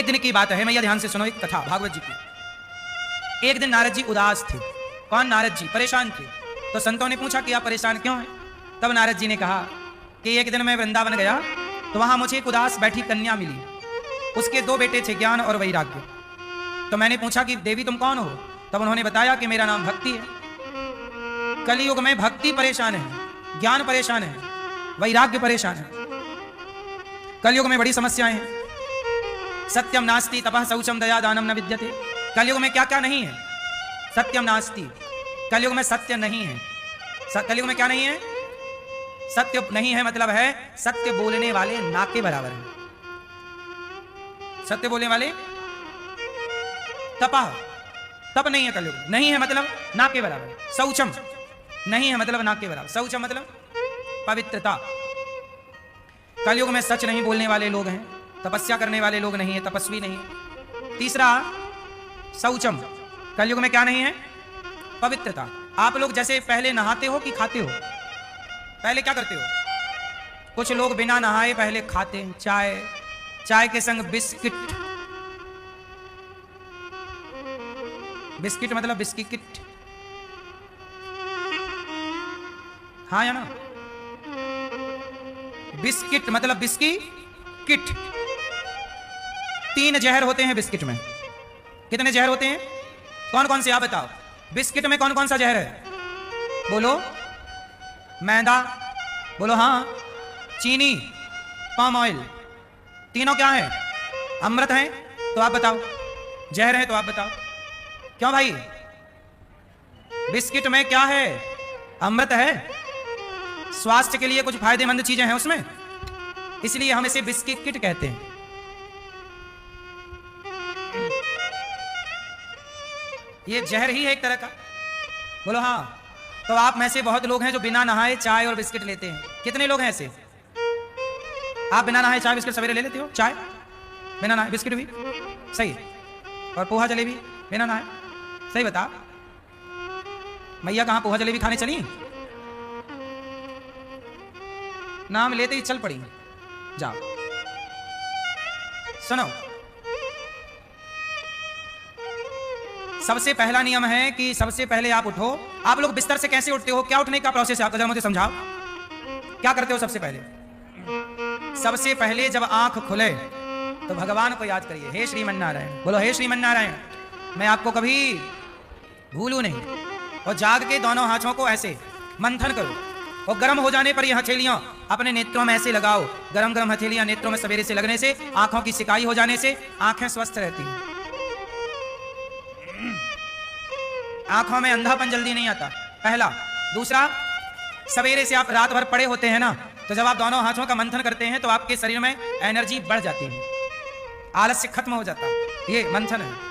दिन की बात है, मैया ध्यान से सुनो, एक कथा भागवत जी की। एक दिन नारद जी उदास थे। कौन? नारद जी परेशान थे। तो संतों ने पूछा कि आप परेशान क्यों हैं? तब नारद जी ने कहा कि एक दिन मैं वृंदावन गया तो वहां मुझे एक उदास बैठी कन्या मिली। उसके 2 बेटे थे, ज्ञान और वैराग्य। तो मैंने पूछा कि देवी तुम कौन हो? तब उन्होंने बताया कि मेरा नाम भक्ति है। कलयुग में भक्ति परेशान है, ज्ञान परेशान है, वैराग्य परेशान है। कलयुग में बड़ी समस्याएं हैं। सत्यम नास्ति तपः शौचम दया दानम न विद्यते। कलयुग में क्या क्या नहीं है? सत्यम नास्ति, कलयुग में सत्य नहीं है। कलयुग में क्या नहीं है? सत्य नहीं है, मतलब है सत्य बोलने वाले ना के बराबर है। सत्य बोलने वाले तपः, तप नहीं है कलयुग, नहीं है मतलब ना के बराबर। शौचम नहीं है मतलब ना के बराबर। शौचम मतलब पवित्रता। कलयुग में सच नहीं बोलने वाले लोग हैं, तपस्या करने वाले लोग नहीं है, तपस्वी नहीं है। तीसरा शौचम, कलयुग में क्या नहीं है? पवित्रता। आप लोग जैसे पहले नहाते हो कि खाते हो? पहले क्या करते हो? कुछ लोग बिना नहाए पहले खाते हैं, चाय चाय के संग बिस्किट, बिस्किट मतलब बिस्किट, हाँ या ना? बिस्किट मतलब बिस्की किट। 3 जहर होते हैं बिस्किट में। कितने जहर होते हैं? कौन कौन से आप बताओ? बिस्किट में कौन कौन सा जहर है? बोलो। मैदा, बोलो हाँ। चीनी, पाम ऑयल, तीनों क्या है? अमृत है। तो आप बताओ, जहर है तो आप बताओ। क्यों भाई? बिस्किट में क्या है? अमृत है। स्वास्थ्य के लिए कुछ फायदेमंद चीजें हैं उसमें, इसलिए हम इसे बिस्किट किट कहते हैं। ये जहर ही है एक तरह का। बोलो हाँ। तो आप में से बहुत लोग हैं जो बिना नहाए चाय और बिस्किट लेते हैं। कितने लोग हैं ऐसे? आप बिना नहाए चाय बिस्किट सवेरे ले लेते हो? चाय बिना नहाए, बिस्किट भी सही, और पोहा जलेबी बिना नहाए, सही बता। मैया कहाँ पोहा जलेबी खाने चली? नाम लेते ही चल पड़ी। जाओ सुनो, सबसे पहला नियम है कि सबसे पहले आप उठो। आप लोग बिस्तर से कैसे उठते हो? क्या उठने का प्रोसेस है आपका? जरा मुझे समझाओ, क्या करते हो सबसे पहले? सबसे पहले जब आंख खुले तो भगवान को याद करिए, हे श्रीमन नारायण। बोलो हे श्रीमन नारायण। मैं आपको कभी भूलूं नहीं। और जाग के दोनों हाथों को ऐसे मंथन करो, और गर्म हो जाने पर ये हथेलियां अपने नेत्रों में ऐसे लगाओ। गरम गरम हथेलियां नेत्रों में सवेरे से लगने से, आंखों की सिकाई हो जाने से आंखें स्वस्थ रहती हैं। आंखों में अंधापन जल्दी नहीं आता, पहला। दूसरा, सवेरे से आप रात भर पड़े होते हैं ना, तो जब आप दोनों हाथों का मंथन करते हैं तो आपके शरीर में एनर्जी बढ़ जाती है, आलस्य खत्म हो जाता है। ये मंथन है।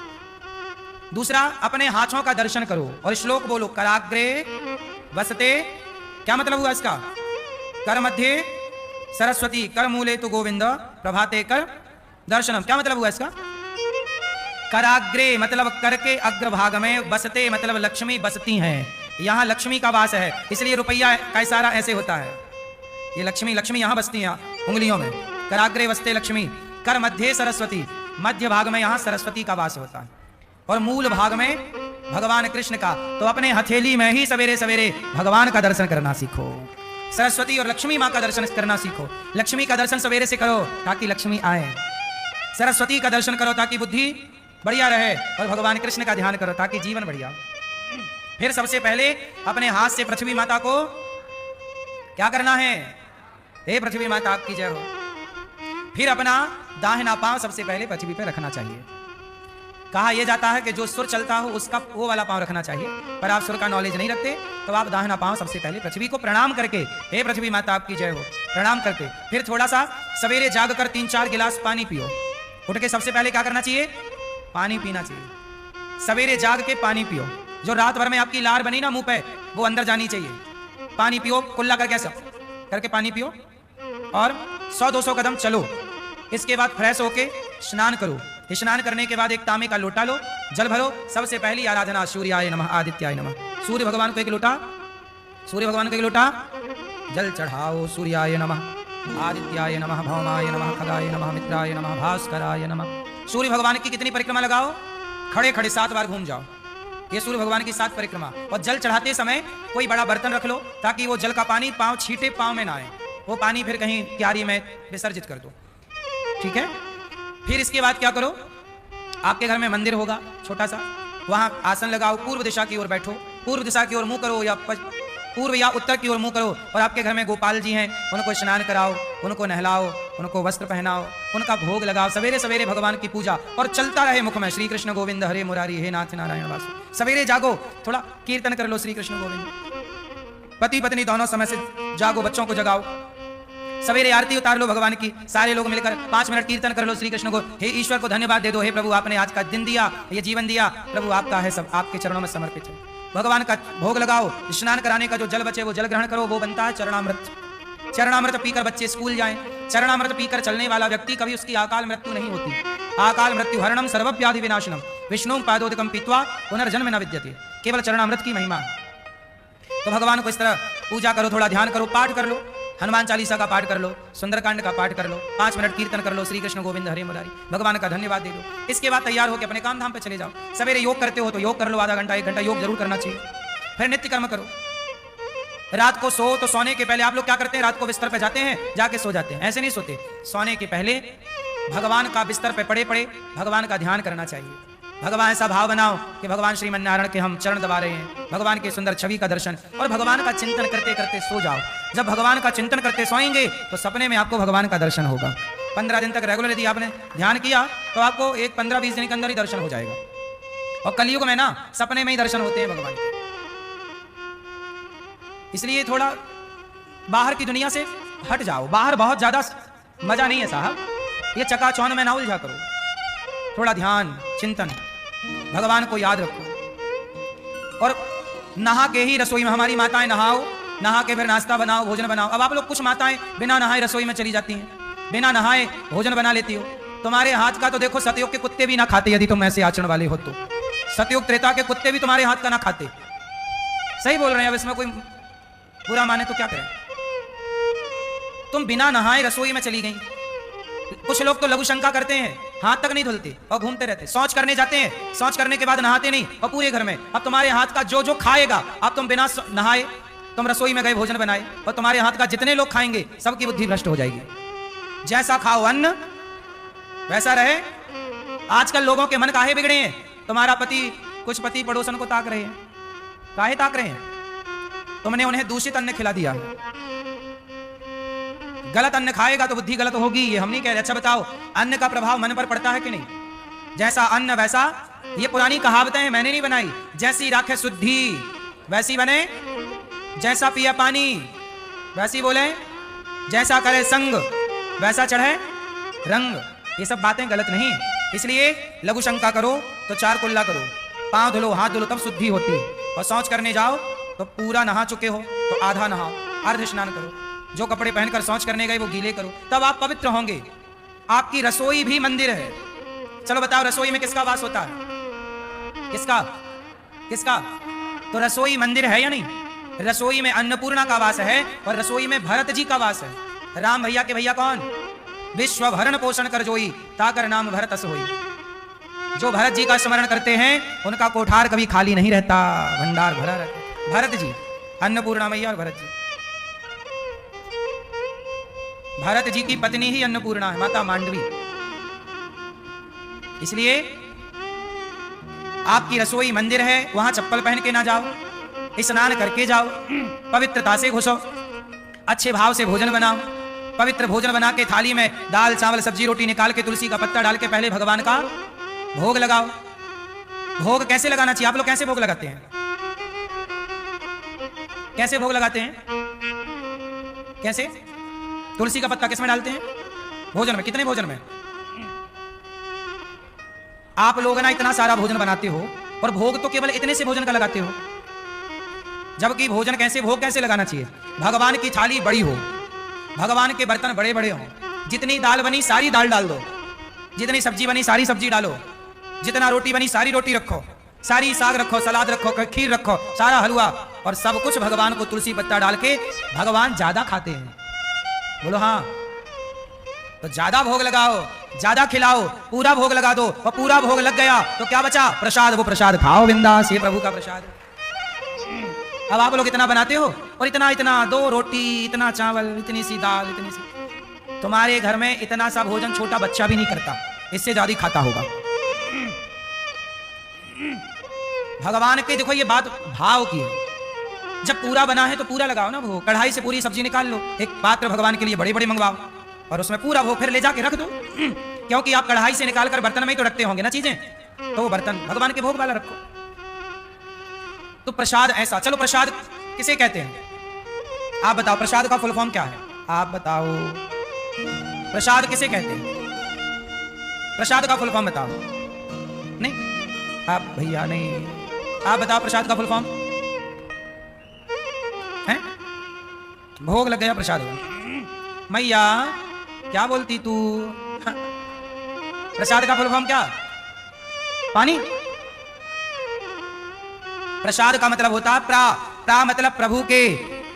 दूसरा, अपने हाथों का दर्शन करो और श्लोक बोलो, कराग्रे वसते। क्या मतलब हुआ इसका? कर मध्य सरस्वती, कर मूले तु गोविंद, प्रभाते कर दर्शनम। क्या मतलब हुआ इसका? कराग्रे मतलब कर के अग्रभाग में, बसते मतलब लक्ष्मी बसती हैं। यहाँ लक्ष्मी का वास है, इसलिए रुपया का इशारा ऐसे होता है। ये लक्ष्मी, लक्ष्मी यहाँ बसती हैं उंगलियों में। कराग्रे वसते लक्ष्मी, कर मध्य सरस्वती, मध्य भाग में यहाँ सरस्वती का वास होता है, और मूल भाग में भगवान कृष्ण का। तो अपने हथेली में ही सवेरे सवेरे भगवान का दर्शन करना सीखो। सरस्वती और लक्ष्मी माँ का दर्शन करना सीखो। लक्ष्मी का दर्शन सवेरे से करो ताकि लक्ष्मी आए। सरस्वती का दर्शन करो ताकि बुद्धि बढ़िया रहे, और भगवान कृष्ण का ध्यान करो ताकि जीवन बढ़िया। फिर सबसे पहले अपने हाथ से पृथ्वी माता को क्या करना है? हे पृथ्वी माता आपकी जय हो। फिर अपना दाहिना पांव सबसे पहले पृथ्वी पे रखना चाहिए। कहा यह जाता है कि जो सुर चलता हो उसका वो वाला पांव रखना चाहिए, पर आप सुर का नॉलेज नहीं रखते तो आप दाहिना पांव सबसे पहले पृथ्वी को प्रणाम करके, हे पृथ्वी माता आपकी जय हो, प्रणाम करके फिर थोड़ा सा सवेरे जागकर 3-4 गिलास पानी पियो। उठ के सबसे पहले क्या करना चाहिए? पानी पीना चाहिए। सवेरे जाग के पानी पियो। जो रात भर में आपकी लार बनी ना मुंह पे, वो अंदर जानी चाहिए। पानी पियो, कुल्ला करके ऐसा करके पानी पियो, और 100-200 कदम चलो। इसके बाद फ्रेश होके स्नान करो। स्नान करने के बाद एक तांबे का लोटा लो, जल भरो। सबसे पहली आराधना सूर्याय नमः, आदित्याय नमः। सूर्य भगवान को एक लोटा, सूर्य भगवान को एक लोटा जल चढ़ाओ। सूर्याय नमः, आदित्याय नमः, भौमाय नमः, खगाय नमः, मित्राय नमः, भास्कराय नमः। सूर्य भगवान की कितनी परिक्रमा लगाओ? खड़े खड़े 7 बार घूम जाओ। ये सूर्य भगवान की 7 परिक्रमा। और जल चढ़ाते समय कोई बड़ा बर्तन रख लो ताकि वो जल का पानी पांव छींटे पांव में ना आए। वो पानी फिर कहीं क्यारी में विसर्जित कर दो, ठीक है? फिर इसके बाद क्या करो? आपके घर में मंदिर होगा छोटा सा, वहां आसन लगाओ, पूर्व दिशा की ओर बैठो। पूर्व दिशा की ओर मुंह करो, या पूर्व या उत्तर की ओर मुंह करो। और आपके घर में गोपाल जी हैं, उनको स्नान कराओ, उनको नहलाओ, उनको वस्त्र पहनाओ, उनका भोग लगाओ। सवेरे सवेरे भगवान की पूजा, और चलता रहे मुख में श्री कृष्ण गोविंद हरे मुरारी, हे नाथ नारायण वासु। सवेरे जागो, थोड़ा कीर्तन कर लो श्री कृष्ण गोविंद। पति पत्नी दोनों समय से जागो, बच्चों को जगाओ। सवेरे आरती उतार लो भगवान की, सारे लोग मिलकर 5 मिनट कीर्तन कर लो श्री कृष्ण को। हे ईश्वर को धन्यवाद दे दो, हे प्रभु आपने आज का दिन दिया, ये जीवन दिया, प्रभु आपका है, सब आपके चरणों में समर्पित है। भगवान का भोग लगाओ। स्नान कराने का जो जल बचे वो जल ग्रहण करो, वो बनता है चरणामृत। चरणामृत पीकर बच्चे स्कूल जाएं। चरणामृत पीकर चलने वाला व्यक्ति कभी उसकी अकाल मृत्यु नहीं होती। अकाल मृत्यु हरणम सर्वव्याधि विनाशनम, विष्णु पादोदकम पीत्वा पुनर्जन्म न विद्यते। केवल चरणामृत की महिमा। तो भगवान को इस तरह पूजा करो, थोड़ा ध्यान करो, पाठ कर लो। हनुमान चालीसा का पाठ कर लो, सुंदरकांड का पाठ कर लो, 5 मिनट कीर्तन कर लो, श्री कृष्ण गोविंद हरे मुरारी, भगवान का धन्यवाद दे दो। इसके बाद तैयार होकर अपने काम धाम पे चले जाओ। सवेरे योग करते हो तो योग कर लो, आधा घंटा 1 घंटा योग जरूर करना चाहिए। फिर नित्य कर्म करो। रात को सो तो सोने के पहले आप लोग क्या करते हैं? रात को बिस्तर पे जाते हैं, जाके सो जाते हैं। ऐसे नहीं सोते। सोने के पहले भगवान का बिस्तर पे पड़े पड़े भगवान का ध्यान करना चाहिए। भगवान ऐसा भाव बनाओ कि भगवान श्रीमन नारायण के हम चरण दबा रहे हैं, भगवान के सुंदर छवि का दर्शन, और भगवान का चिंतन करते करते सो जाओ। जब भगवान का चिंतन करते सोएंगे तो सपने में आपको भगवान का दर्शन होगा। 15 दिन तक रेगुलर यदि आपने ध्यान किया तो आपको एक 15-20 दिन के अंदर ही दर्शन हो जाएगा। और कलयुग में ना सपने में ही दर्शन होते हैं भगवान के। इसलिए थोड़ा बाहर की दुनिया से हट जाओ। बाहर बहुत ज्यादा मजा नहीं है साहब, ये चकाचौंध में ना उलझा करो। थोड़ा ध्यान चिंतन, भगवान को याद रखो। और नहा के ही रसोई में, हमारी माताएं नहाओ, नहा के फिर नाश्ता बनाओ, भोजन बनाओ। अब आप लोग कुछ माताएं बिना नहाए रसोई में चली जाती हैं, बिना नहाए भोजन बना लेती हो। तुम्हारे हाथ का तो देखो सतयुग के कुत्ते भी ना खाते, यदि तुम ऐसे आचरण वाले हो तो। सतयुग त्रेता के कुत्ते भी तुम्हारे हाथ का ना खाते। सही बोल रहे हैं। अब इसमें कोई बुरा माने तो क्या करें? तुम बिना नहाए रसोई में चली गई। कुछ लोग तो लघु शंका करते हैं, हाथ तक नहीं धुलते और घूमते रहते। शौच करने जाते हैं, शौच करने के बाद नहाते नहीं, और पूरे घर में अब तुम्हारे हाथ का जो जो खाएगा, अब तुम बिना नहाए तुम रसोई में गए, भोजन बनाए, और तुम्हारे हाथ का जितने लोग खाएंगे सबकी बुद्धि भ्रष्ट हो जाएगी। जैसा खाओ अन्न वैसा रहे। आजकल लोगों के मन काहे बिगड़े हैं? तुम्हारा पति, कुछ पति पड़ोसन को ताक रहे हैं। काहे ताक रहे हैं? तुमने उन्हें दूषित अन्न खिला दिया है। गलत अन्न खाएगा तो बुद्धि गलत होगी, ये हम नहीं कह रहे। अच्छा बताओ, अन्न का प्रभाव मन पर पड़ता है कि नहीं? जैसा अन्न वैसा, ये पुरानी कहावतें हैं, मैंने नहीं बनाई। जैसी राखे शुद्धि वैसी बने, जैसा पिया पानी वैसी बोले, जैसा करे संग वैसा चढ़े रंग। ये सब बातें गलत नहीं। इसलिए लघु शंका करो तो 4 कुल्ला करो, पांव धुलो, हाथ धुलो, तब शुद्धि होती है। और शौच करने जाओ तो पूरा नहा चुके हो तो आधा नहाओ, अर्ध स्नान करो। जो कपड़े पहनकर शौच करने गए वो गीले करो, तब आप पवित्र होंगे। आपकी रसोई भी मंदिर है। चलो बताओ, रसोई में किसका वास होता है? किसका? किसका? तो रसोई मंदिर है या नहीं? रसोई में अन्नपूर्णा का वास है, और रसोई में भरत जी का वास है। राम भैया के भैया कौन? विश्व भरण पोषण कर जोई, ताकर नाम भरत अस होई। जो भरत जी का स्मरण करते हैं उनका कोठार कभी खाली नहीं रहता, भंडार भरा रहता। भरत जी, अन्नपूर्णा मैया और भरत जी। भरत जी की पत्नी ही अन्नपूर्णा है, माता मांडवी। इसलिए आपकी रसोई मंदिर है, वहां चप्पल पहन के ना जाओ, स्नान करके जाओ, पवित्रता से घुसो, अच्छे भाव से भोजन बनाओ। पवित्र भोजन बना के थाली में दाल चावल सब्जी रोटी निकाल के तुलसी का पत्ता डाल के पहले भगवान का भोग लगाओ। भोग कैसे लगाना चाहिए? आप लोग कैसे भोग लगाते हैं? कैसे भोग लगाते हैं? कैसे? तुलसी का पत्ता किसमें डालते हैं? भोजन में। कितने भोजन में? आप लोग ना इतना सारा भोजन बनाते हो और भोग तो केवल इतने से भोजन का लगाते हो, जबकि भोजन कैसे, भोग कैसे लगाना चाहिए? भगवान की थाली बड़ी हो, भगवान के बर्तन बड़े बड़े हों, जितनी दाल बनी सारी दाल डाल दो, जितनी सब्जी बनी सारी सब्जी डालो, जितना रोटी बनी सारी रोटी रखो, सारी साग रखो, सलाद रखो, खीर रखो, सारा हलवा, और सब कुछ भगवान को तुलसी पत्ता डाल के। भगवान ज्यादा खाते हैं, बोलो हाँ। तो ज्यादा भोग लगाओ, ज्यादा खिलाओ, पूरा भोग लगा दो, और पूरा भोग लग गया तो क्या बचा? प्रसाद। वो प्रसाद खाओ बिंदास, ये प्रभु का प्रसाद। अब आप लोग इतना बनाते हो और इतना इतना, 2 रोटी, इतना चावल, इतनी सी दाल, इतनी सी। तुम्हारे घर में इतना सा भोजन छोटा बच्चा भी नहीं करता, इससे ज्यादा खाता होगा। भगवान के देखो ये बात भाव की है। जब पूरा बना है तो पूरा लगाओ ना भोग। कढ़ाई से पूरी सब्जी निकाल लो, एक पात्र भगवान के लिए बड़े बड़े मंगवाओ, और उसमें पूरा भोग फिर ले जाके रख दो। क्योंकि आप कढ़ाई से निकालकर बर्तन में ही तो रखते होंगे ना चीजें, तो वो बर्तन भगवान के भोग वाला रखो। तो प्रसाद ऐसा। चलो प्रसाद किसे कहते हैं? आप बताओ, प्रसाद का फुल फॉर्म क्या है? आप बताओ, प्रसाद किसे कहते हैं? प्रसाद का फुल फॉर्म बताओ। नहीं आप भैया, नहीं आप बताओ प्रसाद का फुल फॉर्म है? भोग लग गया प्रसाद। मैया क्या बोलती तू? प्रसाद का फुल फॉर्म क्या? पानी। प्रसाद का मतलब होता है प्रा। प्रा मतलब प्रभु के,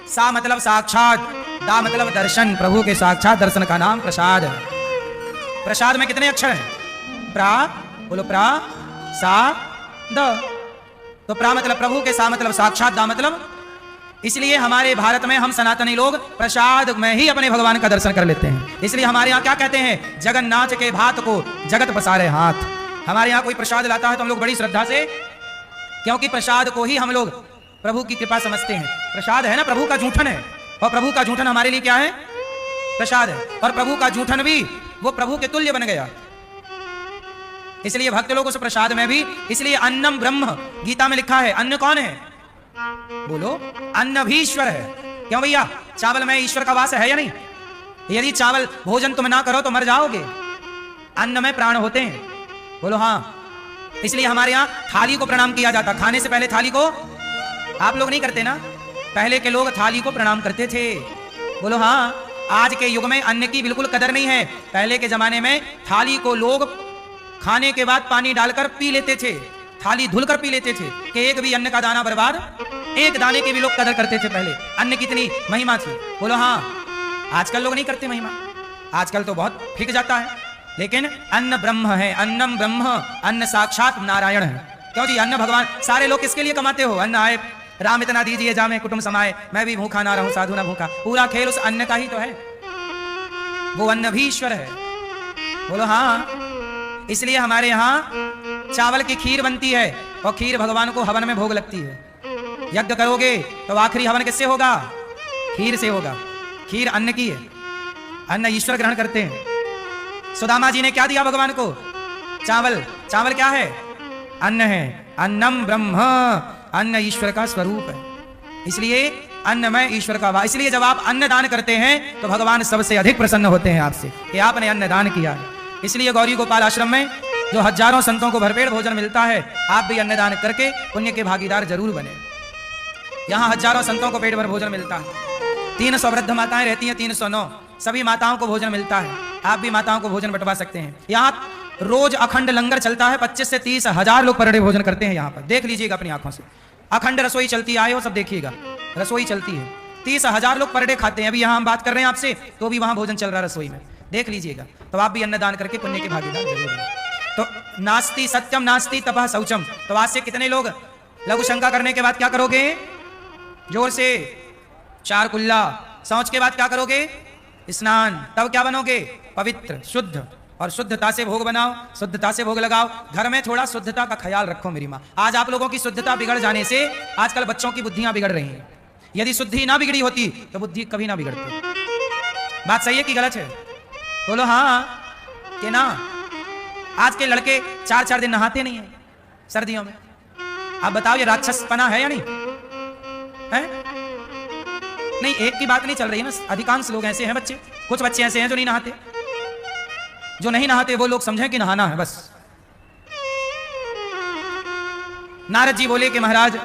सा मतलब साक्षात, दा मतलब दर्शन, प्रभु के साक्षात दर्शन का नाम प्रसाद है। प्रसाद में कितने अक्षर हैं? प्रा, बोलो प्रा, सा, द। तो प्रा मतलब प्रभु के, सा मतलब साक्षात, दा मतलब, इसलिए हमारे भारत में हम सनातनी लोग प्रसाद में ही अपने भगवान का दर्शन कर लेते हैं। इसलिए हमारे यहाँ क्या कहते हैं? जगन्नाथ के भात को जगत पसारे हाथ। हमारे यहाँ कोई प्रसाद लाता है तो हम लोग बड़ी श्रद्धा से, क्योंकि प्रसाद को ही हम लोग प्रभु की कृपा समझते हैं। प्रसाद है ना, प्रभु का जूठन है, और प्रभु का जूठन हमारे लिए क्या है? प्रसाद है। और प्रभु का जूठन भी वो प्रभु के तुल्य बन गया, इसलिए भक्त लोग उस प्रसाद में भी, इसलिए अन्नम ब्रह्म गीता में लिखा है। अन्न कौन है? बोलो, अन्न भी ईश्वर है। क्यों भैया? चावल में ईश्वर का वास है या नहीं? यदि चावल भोजन तुम ना करो तो मर जाओगे। अन्न में प्राण होते हैं, बोलो हाँ। इसलिए हमारे यहाँ थाली को प्रणाम किया जाता। खाने से पहले थाली को, आप लोग नहीं करते ना, पहले के लोग थाली को प्रणाम करते थे, बोलो हाँ। आज के युग में अन्न की बिल्कुल कदर नहीं है। पहले के जमाने में थाली को लोग खाने के बाद पानी डालकर पी लेते थे, थाली धुलकर पी लेते थे, कि एक भी अन्न का दाना बर्बाद, एक दाने की भी लोग कदर करते थे। पहले अन्न की इतनी महिमा थी, बोलो हाँ। आजकल लोग नहीं करते महिमा, आजकल तो बहुत फिक जाता है। लेकिन अन्न ब्रह्म है, अन्नम ब्रह्म, अन्न साक्षात नारायण है। क्यों जी? अन्न भगवान। सारे लोग किसके लिए कमाते हो? अन्न आए, राम इतना दीजिए जामे कुटुंब समाए, मैं भी भूखा ना रहूं साधु ना भूखा। पूरा खेल उस अन्न का ही तो है, वो अन्न भी ईश्वर है, बोलो हाँ। इसलिए हमारे यहाँ चावल की खीर बनती है, और खीर भगवान को हवन में भोग लगती है। यज्ञ करोगे तो आखिरी हवन किससे होगा? खीर से होगा। खीर अन्न की है, अन्न ईश्वर ग्रहण करते हैं। सुदामा जी ने क्या दिया भगवान को? चावल। चावल क्या है? अन्न है। अन्नम ब्रह्म, अन्न ईश्वर का स्वरूप है, इसलिए अन्न में ईश्वर का वास। इसलिए जब आप अन्न दान करते हैं तो भगवान सबसे अधिक प्रसन्न होते हैं आपसे, कि आपने अन्न दान किया है। इसलिए गौरी गोपाल आश्रम में जो हजारों संतों को भरपेट भोजन मिलता है, आप भी अन्नदान करके पुण्य के भागीदार जरूर बने। यहाँ हजारों संतों को पेट भर भोजन मिलता है। 300 वृद्ध माताएं रहती हैं, 309 सभी माताओं को भोजन मिलता है। आप भी माताओं को भोजन बंटवा सकते हैं। यहाँ रोज अखंड लंगर चलता है, 25 से 30 हजार लोग पर डे भोजन करते हैं। यहाँ पर देख लीजिएगा अपनी आंखों से, अखंड रसोई चलती आए हो, सब देखिएगा, रसोई चलती है। 30 हजार लोग पर डे खाते हैं। अभी यहाँ हम बात कर रहे हैं आपसे, तो भी वहां भोजन चल रहा है रसोई में, देख लीजिएगा। तो आप भी अन्नदान करके पुण्य के भागीदार जरूर बने। तो नास्ति सत्यम नास्ति तपः शौचम। तो आज से कितने लोग लघु शंका करने के बाद क्या करोगे? जोर से 4 कुल्ला। शौच के बाद क्या करोगे? स्नान। तब क्या बनोगे? पवित्र, शुद्ध। और शुद्धता से भोग बनाओ, शुद्धता से भोग लगाओ। घर में थोड़ा शुद्धता का ख्याल रखो मेरी माँ। आज आप लोगों की शुद्धता बिगड़ जाने से आजकल बच्चों की बुद्धियां बिगड़ रही हैं। यदि शुद्धि ना बिगड़ी होती तो बुद्धि कभी ना बिगड़ती। बात सही है कि गलत है? बोलो हाँ कि ना। आज के लड़के 4-4 दिन नहाते नहीं है सर्दियों में। आप बताओ ये राक्षसपना है या नहीं है? नहीं, एक की बात नहीं चल रही है ना, अधिकांश लोग ऐसे हैं। बच्चे, कुछ बच्चे ऐसे हैं जो नहीं नहाते। जो नहीं नहाते वो लोग समझें कि नहाना है बस। नारद जी बोले कि महाराज,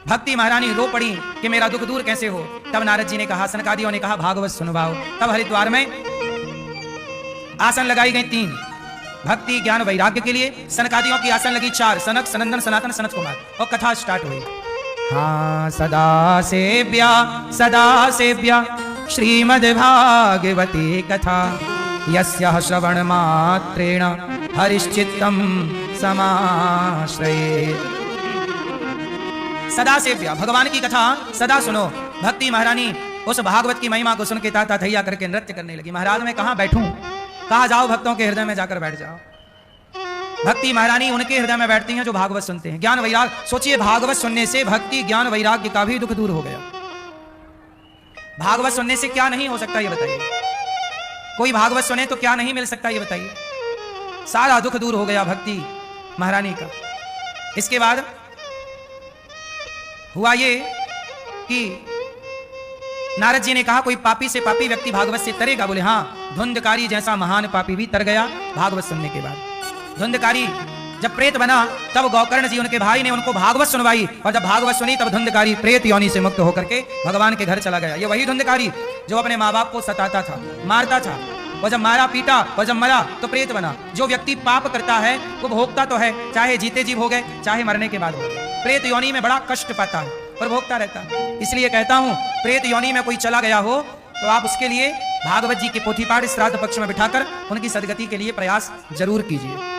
भक्ति महारानी रो पड़ी कि मेरा दुख दूर कैसे हो। तब नारद जी ने कहा, सनकादियों ने कहा भागवत सुनवाओ। तब हरिद्वार में आसन लगाई गई 3 भक्ति ज्ञान वैराग्य के लिए। सनकादियों की आसन लगी 4, सनक सनंदन सनातन सनत कुमार। और कथा स्टार्ट हुई। हाँ सदा सेव्या श्रीमद्भागवती कथा, यस्याः श्रवण मात्रेण हरिश्चित्तम समाश्रये। सदा सेव्या, भगवान की कथा सदा सुनो। भक्ति महारानी उस भागवत की महिमा को सुन के ताता थैया करके नृत्य करने लगी। महाराज मैं कहाँ बैठूं? कहा जाओ भक्तों के हृदय में जाकर बैठ जाओ। भक्ति महारानी उनके हृदय में बैठती हैं जो भागवत सुनते हैं। ज्ञान वैराग, सोचिए भागवत सुनने से भक्ति ज्ञान वैराग्य का भी दुख दूर हो गया। भागवत सुनने से क्या नहीं हो सकता ये बताइए? कोई भागवत सुने तो क्या नहीं मिल सकता ये बताइए? सारा दुख दूर हो गया भक्ति महारानी का। इसके बाद हुआ ये कि नारद जी ने कहा कोई पापी से पापी व्यक्ति भागवत से तरेगा? बोले हाँ, धुंधकारी जैसा महान पापी भी तर गया भागवत सुनने के बाद। धुंधकारी जब प्रेत बना तब गौकर्ण जी उनके भाई ने उनको भागवत सुनवाई, और जब भागवत सुनी तब धुंधकारी प्रेत योनि से मुक्त होकर के भगवान के घर चला गया। ये वही धुंधकारी जो अपने माँ बाप को सताता था, मारता था, और जब मारा पीटा और जब मरा तो प्रेत बना। जो व्यक्ति पाप करता है वो भोगता तो है, चाहे जीते जी भोगे चाहे मरने के बाद भोगे। प्रेत योनि में बड़ा कष्ट पाता है और भोगता रहता है। इसलिए कहता हूं, प्रेत योनि में कोई चला गया हो तो आप उसके लिए भागवत जी के पोथी पाठ श्राद्ध पक्ष में बिठाकर उनकी सदगति के लिए प्रयास जरूर कीजिए।